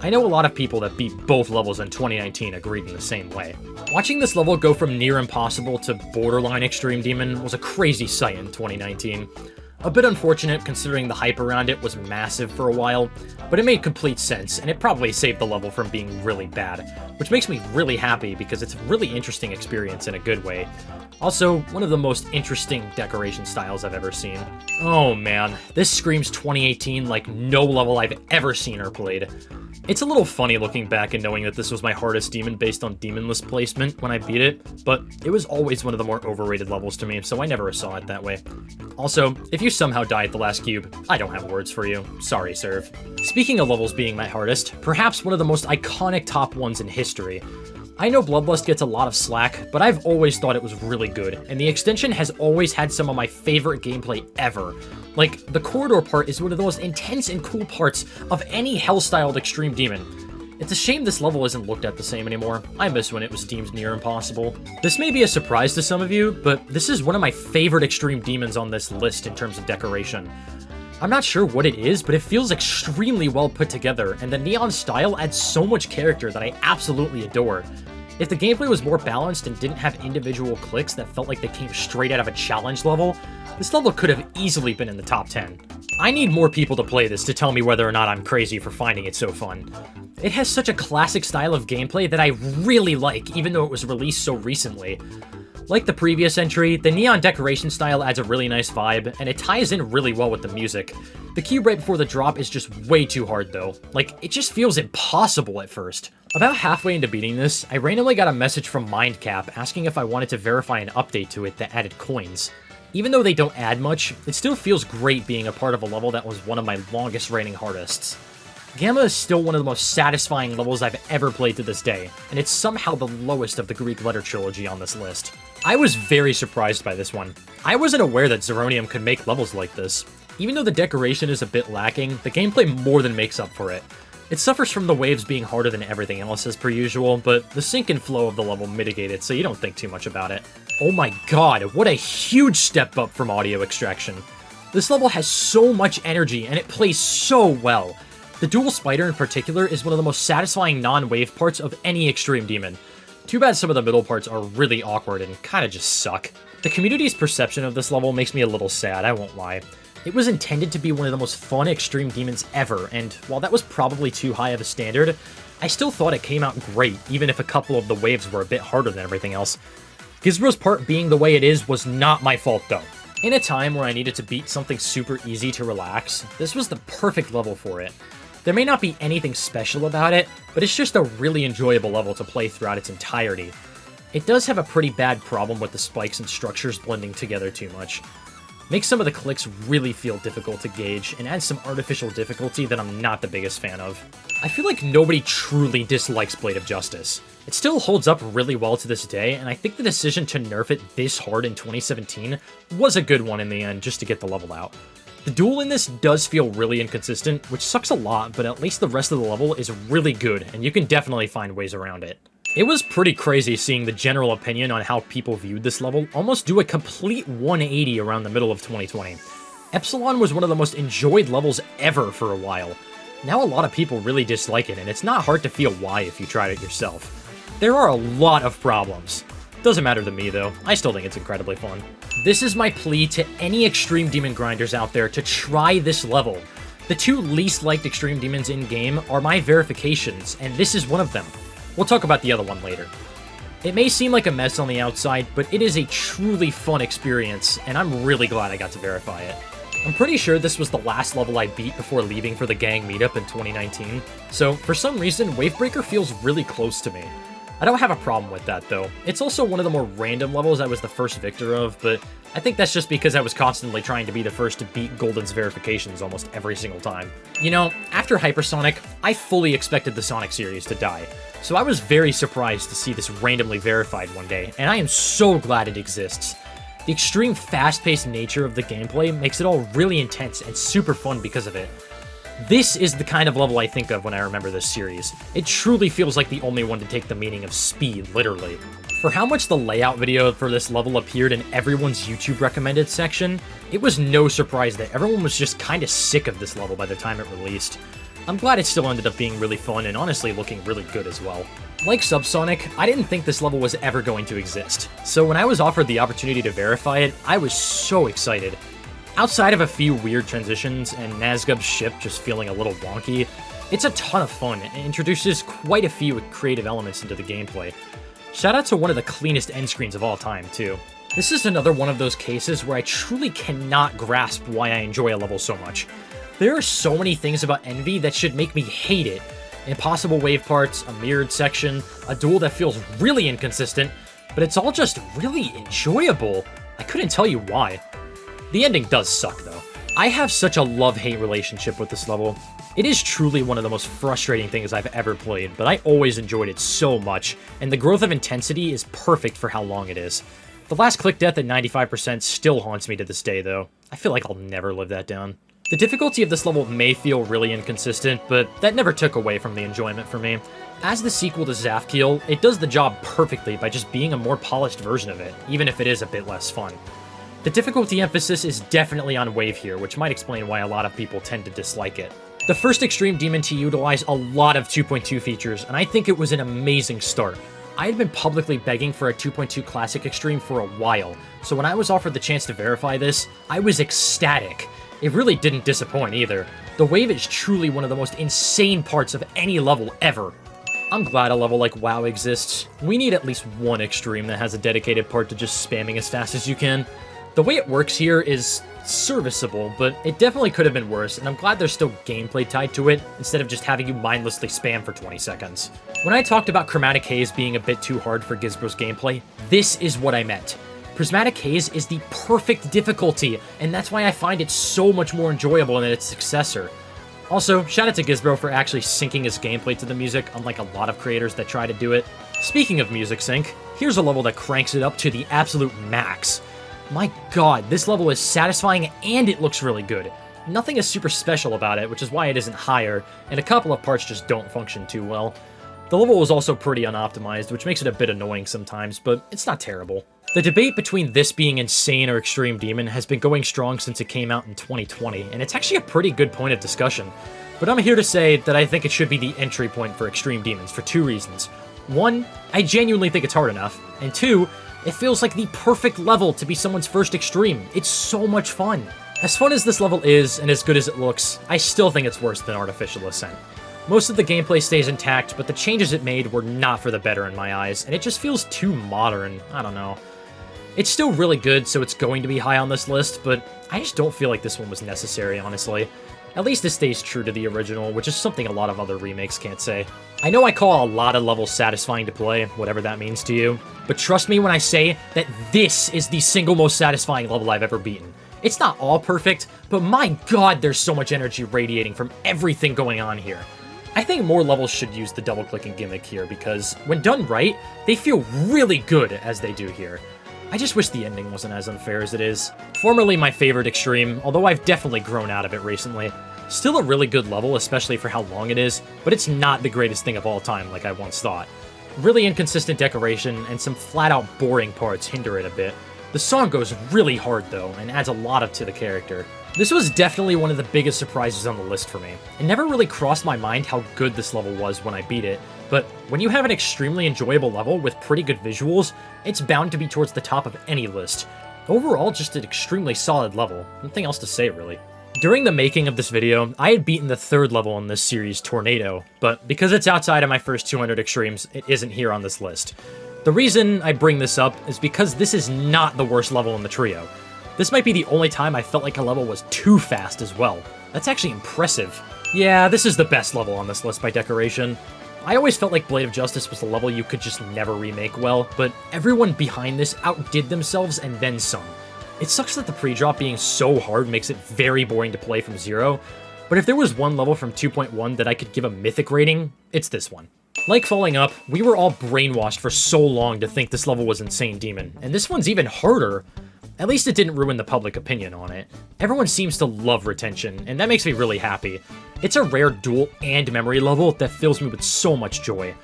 Speaker 1: I know a lot of people that beat both levels in 2019 agreed in the same way. Watching this level go from near impossible to borderline Extreme Demon was a crazy sight in 2019. A bit unfortunate considering the hype around it was massive for a while, but it made complete sense, and it probably saved the level from being really bad, which makes me really happy because it's a really interesting experience in a good way. Also, one of the most interesting decoration styles I've ever seen. Oh man, this screams 2018 like no level I've ever seen or played. It's a little funny looking back and knowing that this was my hardest demon based on demon list placement when I beat it, but it was always one of the more overrated levels to me, so I never saw it that way. Also, if you somehow die at the last cube, I don't have words for you. Sorry, Serve. Speaking of levels being my hardest, perhaps one of the most iconic top ones in history. I know Bloodlust gets a lot of slack, but I've always thought it was really good, and the extension has always had some of my favorite gameplay ever. Like, the corridor part is one of the most intense and cool parts of any hell-styled Extreme Demon. It's a shame this level isn't looked at the same anymore. I miss when it was deemed near impossible. This may be a surprise to some of you, but this is one of my favorite Extreme Demons on this list in terms of decoration. I'm not sure what it is, but it feels extremely well put together, and the neon style adds so much character that I absolutely adore. If the gameplay was more balanced and didn't have individual clicks that felt like they came straight out of a challenge level, this level could have easily been in the top 10. I need more people to play this to tell me whether or not I'm crazy for finding it so fun. It has such a classic style of gameplay that I really like, even though it was released so recently. Like the previous entry, the neon decoration style adds a really nice vibe, and it ties in really well with the music. The cube right before the drop is just way too hard though. Like, it just feels impossible at first. About halfway into beating this, I randomly got a message from Mindcap asking if I wanted to verify an update to it that added coins. Even though they don't add much, it still feels great being a part of a level that was one of my longest reigning hardests. Gamma is still one of the most satisfying levels I've ever played to this day, and it's somehow the lowest of the Greek letter trilogy on this list. I was very surprised by this one. I wasn't aware that Zeronium could make levels like this. Even though the decoration is a bit lacking, the gameplay more than makes up for it. It suffers from the waves being harder than everything else as per usual, but the sync and flow of the level mitigate it so you don't think too much about it. Oh my god, what a huge step up from audio extraction. This level has so much energy and it plays so well. The dual spider in particular is one of the most satisfying non-wave parts of any Extreme Demon. Too bad some of the middle parts are really awkward and kinda just suck. The community's perception of this level makes me a little sad, I won't lie. It was intended to be one of the most fun Extreme Demons ever, and while that was probably too high of a standard, I still thought it came out great, even if a couple of the waves were a bit harder than everything else. Gizro's part being the way it is was not my fault though. In a time where I needed to beat something super easy to relax, this was the perfect level for it. There may not be anything special about it, but it's just a really enjoyable level to play throughout its entirety. It does have a pretty bad problem with the spikes and structures blending together too much. Makes some of the clicks really feel difficult to gauge, and adds some artificial difficulty that I'm not the biggest fan of. I feel like nobody truly dislikes Blade of Justice. It still holds up really well to this day, and I think the decision to nerf it this hard in 2017 was a good one in the end, just to get the level out. The duel in this does feel really inconsistent, which sucks a lot, but at least the rest of the level is really good, and you can definitely find ways around it. It was pretty crazy seeing the general opinion on how people viewed this level almost do a complete 180 around the middle of 2020. Epsilon was one of the most enjoyed levels ever for a while. Now a lot of people really dislike it, and it's not hard to feel why if you tried it yourself. There are a lot of problems. Doesn't matter to me though, I still think it's incredibly fun. This is my plea to any Extreme Demon grinders out there to try this level. The two least liked Extreme Demons in-game are my verifications, and this is one of them. We'll talk about the other one later. It may seem like a mess on the outside, but it is a truly fun experience, and I'm really glad I got to verify it. I'm pretty sure this was the last level I beat before leaving for the gang meetup in 2019, so for some reason, Wavebreaker feels really close to me. I don't have a problem with that, though. It's also one of the more random levels I was the first victor of, but I think that's just because I was constantly trying to be the first to beat Golden's verifications almost every single time. You know, after Hypersonic, I fully expected the Sonic series to die, so I was very surprised to see this randomly verified one day, and I am so glad it exists. The extreme fast-paced nature of the gameplay makes it all really intense and super fun because of it. This is the kind of level I think of when I remember this series. It truly feels like the only one to take the meaning of speed, literally. For how much the layout video for this level appeared in everyone's YouTube recommended section, it was no surprise that everyone was just kinda sick of this level by the time it released. I'm glad it still ended up being really fun and honestly looking really good as well. Like Subsonic, I didn't think this level was ever going to exist, so when I was offered the opportunity to verify it, I was so excited. Outside of a few weird transitions and Nazgub's ship just feeling a little wonky, it's a ton of fun and introduces quite a few creative elements into the gameplay. Shout out to one of the cleanest end screens of all time, too. This is another one of those cases where I truly cannot grasp why I enjoy a level so much. There are so many things about Envy that should make me hate it. Impossible wave parts, a mirrored section, a duel that feels really inconsistent, but it's all just really enjoyable. I couldn't tell you why. The ending does suck, though. I have such a love-hate relationship with this level. It is truly one of the most frustrating things I've ever played, but I always enjoyed it so much, and the growth of intensity is perfect for how long it is. The last click death at 95% still haunts me to this day, though. I feel like I'll never live that down. The difficulty of this level may feel really inconsistent, but that never took away from the enjoyment for me. As the sequel to Zafkiel, it does the job perfectly by just being a more polished version of it, even if it is a bit less fun. The difficulty emphasis is definitely on wave here, which might explain why a lot of people tend to dislike it. The first Extreme Demon to utilize a lot of 2.2 features, and I think it was an amazing start. I had been publicly begging for a 2.2 Classic Extreme for a while, so when I was offered the chance to verify this, I was ecstatic. It really didn't disappoint either. The wave is truly one of the most insane parts of any level ever. I'm glad a level like WoW exists. We need at least one Extreme that has a dedicated part to just spamming as fast as you can. The way it works here is serviceable, but it definitely could have been worse, and I'm glad there's still gameplay tied to it, instead of just having you mindlessly spam for 20 seconds. When I talked about Chromatic Haze being a bit too hard for Gizbro's gameplay, this is what I meant. Prismatic Haze is the perfect difficulty, and that's why I find it so much more enjoyable than its successor. Also, shout out to Gizbro for actually syncing his gameplay to the music, unlike a lot of creators that try to do it. Speaking of music sync, here's a level that cranks it up to the absolute max. My god, this level is satisfying and it looks really good. Nothing is super special about it, which is why it isn't higher, and a couple of parts just don't function too well. The level was also pretty unoptimized, which makes it a bit annoying sometimes, but it's not terrible. The debate between this being insane or Extreme Demon has been going strong since it came out in 2020, and it's actually a pretty good point of discussion. But I'm here to say that I think it should be the entry point for Extreme Demons for two reasons. One, I genuinely think it's hard enough, and two, it feels like the perfect level to be someone's first Extreme. It's so much fun. As fun as this level is, and as good as it looks, I still think it's worse than Artificial Ascent. Most of the gameplay stays intact, but the changes it made were not for the better in my eyes, and it just feels too modern. I don't know. It's still really good, so it's going to be high on this list, but I just don't feel like this one was necessary, honestly. At least it stays true to the original, which is something a lot of other remakes can't say. I know I call a lot of levels satisfying to play, whatever that means to you, but trust me when I say that this is the single most satisfying level I've ever beaten. It's not all perfect, but my god, there's so much energy radiating from everything going on here. I think more levels should use the double-clicking gimmick here, because when done right, they feel really good as they do here. I just wish the ending wasn't as unfair as it is. Formerly my favorite Extreme, although I've definitely grown out of it recently. Still a really good level, especially for how long it is, but it's not the greatest thing of all time like I once thought. Really inconsistent decoration, and some flat-out boring parts hinder it a bit. The song goes really hard though, and adds a lot to the character. This was definitely one of the biggest surprises on the list for me. It never really crossed my mind how good this level was when I beat it, but when you have an extremely enjoyable level with pretty good visuals, it's bound to be towards the top of any list. Overall, just an extremely solid level. Nothing else to say, really. During the making of this video, I had beaten the third level in this series, Tornado, but because it's outside of my first 200 Extremes, it isn't here on this list. The reason I bring this up is because this is not the worst level in the trio. This might be the only time I felt like a level was too fast as well. That's actually impressive. Yeah, this is the best level on this list by decoration. I always felt like Blade of Justice was a level you could just never remake well, but everyone behind this outdid themselves and then some. It sucks that the pre-drop being so hard makes it very boring to play from zero, but if there was one level from 2.1 that I could give a mythic rating, it's this one. Like Falling Up, we were all brainwashed for so long to think this level was Insane Demon, and this one's even harder. At least it didn't ruin the public opinion on it. Everyone seems to love retention, and that makes me really happy. It's a rare dual and memory level that fills me with so much joy.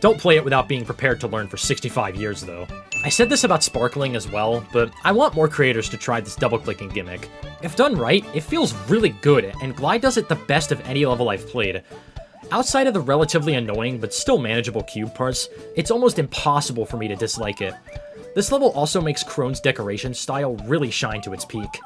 Speaker 1: Don't play it without being prepared to learn for 65 years, though. I said this about sparkling as well, but I want more creators to try this double-clicking gimmick. If done right, it feels really good, and Glide does it the best of any level I've played. Outside of the relatively annoying but still manageable cube parts, it's almost impossible for me to dislike it. This level also makes Krone's decoration style really shine to its peak.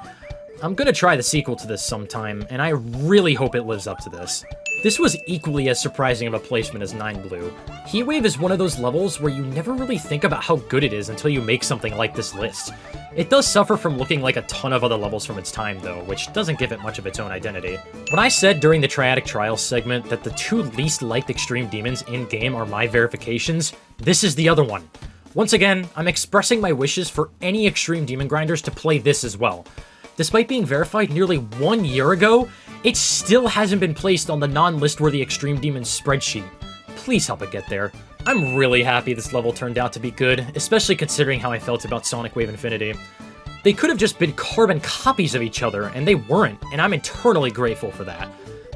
Speaker 1: I'm gonna try the sequel to this sometime, and I really hope it lives up to this. This was equally as surprising of a placement as 9 Blue. Heatwave is one of those levels where you never really think about how good it is until you make something like this list. It does suffer from looking like a ton of other levels from its time though, which doesn't give it much of its own identity. When I said during the Triadic Trials segment that the 2 least liked Extreme Demons in-game are my verifications, this is the other one. Once again, I'm expressing my wishes for any Extreme Demon grinders to play this as well. Despite being verified nearly 1 year ago, it still hasn't been placed on the non-list-worthy Extreme Demons spreadsheet. Please help it get there. I'm really happy this level turned out to be good, especially considering how I felt about Sonic Wave Infinity. They could have just been carbon copies of each other, and they weren't, and I'm eternally grateful for that.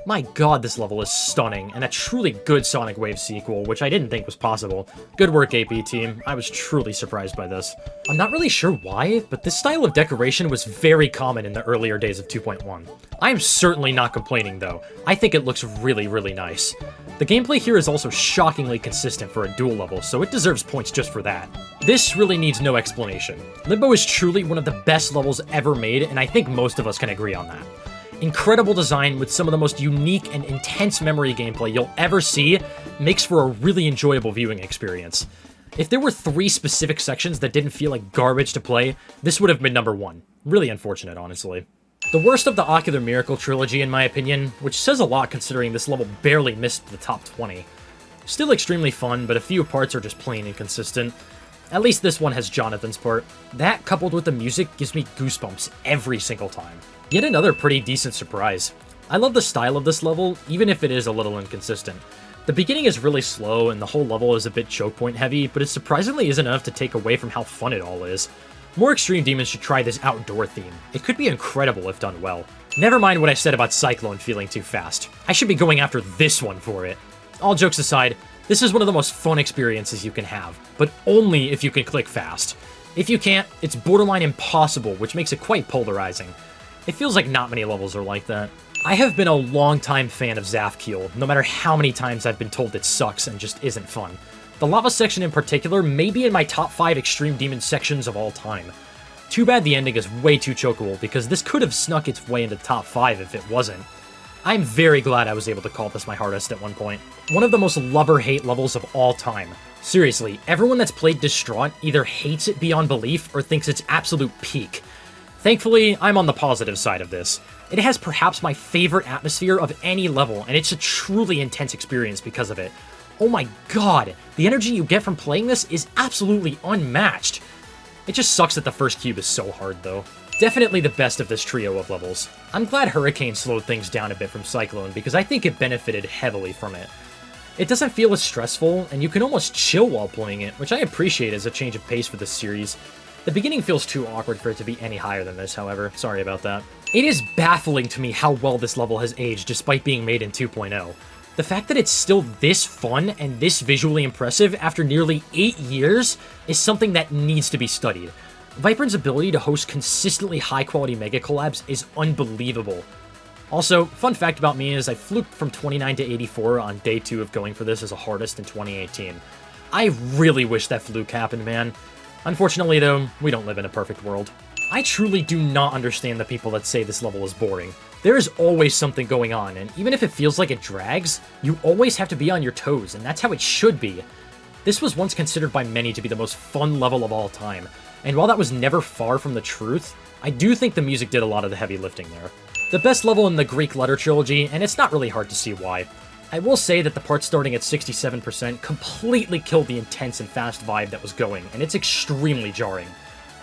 Speaker 1: My god, this level is stunning, and a truly good Sonic Wave sequel, which I didn't think was possible. Good work, AP team. I was truly surprised by this. I'm not really sure why, but this style of decoration was very common in the earlier days of 2.1. I am certainly not complaining, though. I think it looks really, really nice. The gameplay here is also shockingly consistent for a dual level, so it deserves points just for that. This really needs no explanation. Limbo is truly one of the best levels ever made, and I think most of us can agree on that. Incredible design with some of the most unique and intense memory gameplay you'll ever see makes for a really enjoyable viewing experience. If there were 3 specific sections that didn't feel like garbage to play, this would have been number 1. Really unfortunate, honestly. The worst of the Ocular Miracle trilogy, in my opinion, which says a lot considering this level barely missed the top 20. Still extremely fun, but a few parts are just plain inconsistent. At least this one has Jonathan's part. That, coupled with the music, gives me goosebumps every single time. Yet another pretty decent surprise. I love the style of this level, even if it is a little inconsistent. The beginning is really slow, and the whole level is a bit choke point heavy, but it surprisingly isn't enough to take away from how fun it all is. More Extreme Demons should try this outdoor theme. It could be incredible if done well. Never mind what I said about Cyclone feeling too fast. I should be going after this one for it. All jokes aside, this is one of the most fun experiences you can have, but only if you can click fast. If you can't, it's borderline impossible, which makes it quite polarizing. It feels like not many levels are like that. I have been a long-time fan of Zafkiel, no matter how many times I've been told it sucks and just isn't fun. The lava section in particular may be in my top 5 Extreme Demon sections of all time. Too bad the ending is way too chokeable, because this could have snuck its way into the top 5 if it wasn't. I'm very glad I was able to call this my hardest at one point. One of the most love-or-hate levels of all time. Seriously, everyone that's played Distraught either hates it beyond belief or thinks it's absolute peak. Thankfully, I'm on the positive side of this. It has perhaps my favorite atmosphere of any level, and it's a truly intense experience because of it. Oh my god, the energy you get from playing this is absolutely unmatched. It just sucks that the first cube is so hard, though. Definitely the best of this trio of levels. I'm glad Hurricane slowed things down a bit from Cyclone, because I think it benefited heavily from it. It doesn't feel as stressful, and you can almost chill while playing it, which I appreciate as a change of pace for this series. The beginning feels too awkward for it to be any higher than this, however. Sorry about that. It is baffling to me how well this level has aged despite being made in 2.0. The fact that it's still this fun and this visually impressive after nearly 8 years is something that needs to be studied. Viper's ability to host consistently high-quality mega collabs is unbelievable. Also, fun fact about me is I fluked from 29 to 84 on day 2 of going for this as a hardest in 2018. I really wish that fluke happened, man. Unfortunately, though, we don't live in a perfect world. I truly do not understand the people that say this level is boring. There is always something going on, and even if it feels like it drags, you always have to be on your toes, and that's how it should be. This was once considered by many to be the most fun level of all time, and while that was never far from the truth, I do think the music did a lot of the heavy lifting there. The best level in the Greek Letter trilogy, and it's not really hard to see why. I will say that the part starting at 67% completely killed the intense and fast vibe that was going, and it's extremely jarring.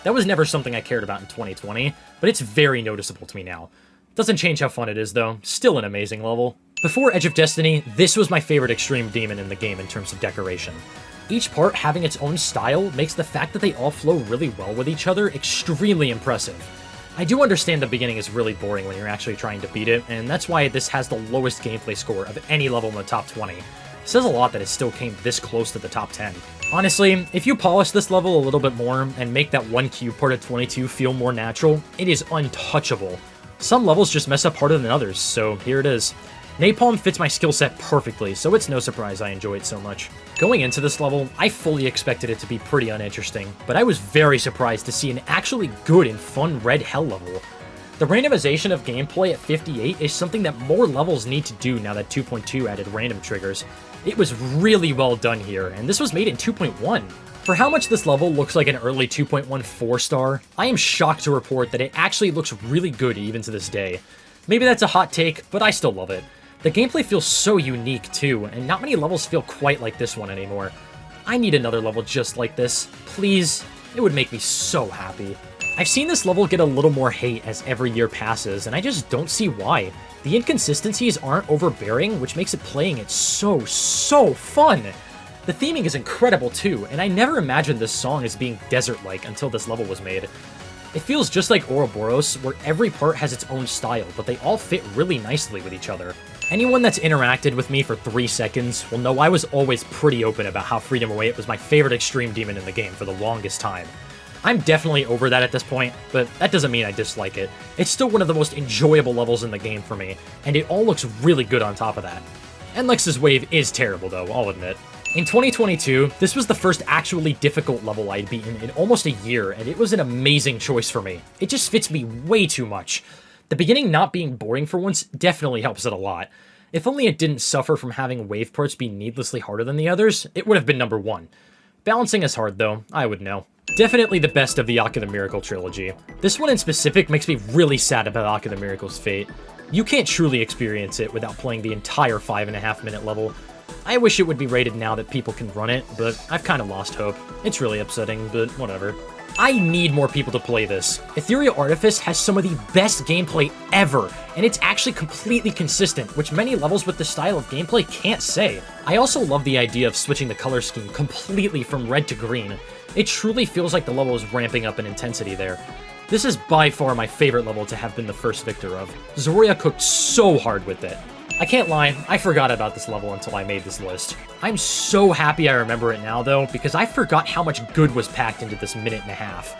Speaker 1: That was never something I cared about in 2020, but it's very noticeable to me now. Doesn't change how fun it is, though. Still an amazing level. Before Edge of Destiny, this was my favorite Extreme Demon in the game in terms of decoration. Each part having its own style makes the fact that they all flow really well with each other extremely impressive. I do understand the beginning is really boring when you're actually trying to beat it, and that's why this has the lowest gameplay score of any level in the top 20. It says a lot that it still came this close to the top 10. Honestly, if you polish this level a little bit more and make that one cube part of 22 feel more natural, it is untouchable. Some levels just mess up harder than others, so here it is. Napalm fits my skill set perfectly, so it's no surprise I enjoy it so much. Going into this level, I fully expected it to be pretty uninteresting, but I was very surprised to see an actually good and fun red hell level. The randomization of gameplay at 58 is something that more levels need to do now that 2.2 added random triggers. It was really well done here, and this was made in 2.1. For how much this level looks like an early 2.1 4-star, I am shocked to report that it actually looks really good even to this day. Maybe that's a hot take, but I still love it. The gameplay feels so unique too, and not many levels feel quite like this one anymore. I need another level just like this. Please, it would make me so happy. I've seen this level get a little more hate as every year passes, and I just don't see why. The inconsistencies aren't overbearing, which makes it playing it so fun. The theming is incredible too, and I never imagined this song as being desert-like until this level was made. It feels just like Ouroboros, where every part has its own style, but they all fit really nicely with each other. Anyone that's interacted with me for 3 seconds will know I was always pretty open about how Freedom Away was my favorite extreme demon in the game for the longest time. I'm definitely over that at this point, but that doesn't mean I dislike it. It's still one of the most enjoyable levels in the game for me, and it all looks really good on top of that. Endlex's Wave is terrible though, I'll admit. In 2022, this was the first actually difficult level I'd beaten in almost a year, and it was an amazing choice for me. It just fits me way too much. The beginning not being boring for once definitely helps it a lot. If only it didn't suffer from having wave parts be needlessly harder than the others, it would have been number 1. Balancing is hard though, I would know. Definitely the best of the Aki the Miracle trilogy. This one in specific makes me really sad about Aki the Miracle's fate. You can't truly experience it without playing the entire 5.5-minute level. I wish it would be rated now that people can run it, but I've kind of lost hope. It's really upsetting, but whatever. I need more people to play this. Ethereal Artifice has some of the best gameplay ever, and it's actually completely consistent, which many levels with this style of gameplay can't say. I also love the idea of switching the color scheme completely from red to green. It truly feels like the level is ramping up in intensity there. This is by far my favorite level to have been the first victor of. Zoria cooked so hard with it. I can't lie, I forgot about this level until I made this list. I'm so happy I remember it now though, because I forgot how much good was packed into this minute and a half.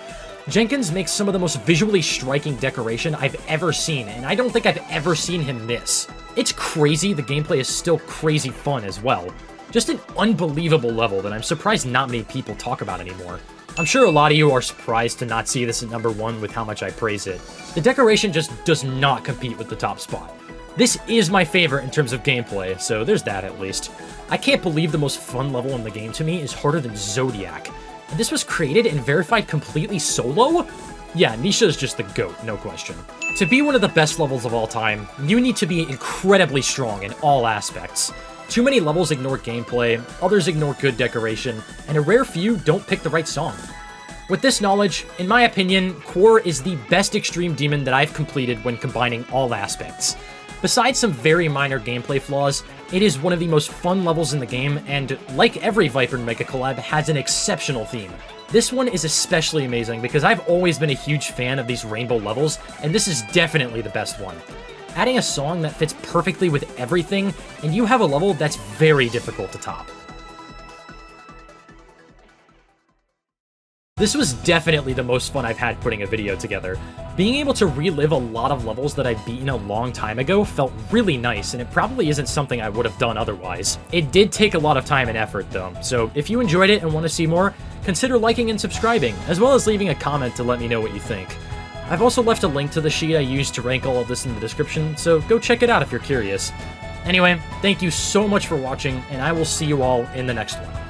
Speaker 1: Jenkins makes some of the most visually striking decoration I've ever seen, and I don't think I've ever seen him miss. It's crazy, the gameplay is still crazy fun as well. Just an unbelievable level that I'm surprised not many people talk about anymore. I'm sure a lot of you are surprised to not see this at number 1 with how much I praise it. The decoration just does not compete with the top spot. This is my favorite in terms of gameplay, so there's that at least. I can't believe the most fun level in the game to me is harder than Zodiac. And this was created and verified completely solo? Yeah, Nisha is just the GOAT, no question. To be one of the best levels of all time, you need to be incredibly strong in all aspects. Too many levels ignore gameplay, others ignore good decoration, and a rare few don't pick the right song. With this knowledge, in my opinion, Core is the best extreme demon that I've completed when combining all aspects. Besides some very minor gameplay flaws, it is one of the most fun levels in the game, and like every Viper Mega Collab, has an exceptional theme. This one is especially amazing because I've always been a huge fan of these rainbow levels, and this is definitely the best one. Adding a song that fits perfectly with everything, and you have a level that's very difficult to top. This was definitely the most fun I've had putting a video together. Being able to relive a lot of levels that I'd beaten a long time ago felt really nice, and it probably isn't something I would have done otherwise. It did take a lot of time and effort though, so if you enjoyed it and want to see more, consider liking and subscribing, as well as leaving a comment to let me know what you think. I've also left a link to the sheet I used to rank all of this in the description, so go check it out if you're curious. Anyway, thank you so much for watching, and I will see you all in the next one.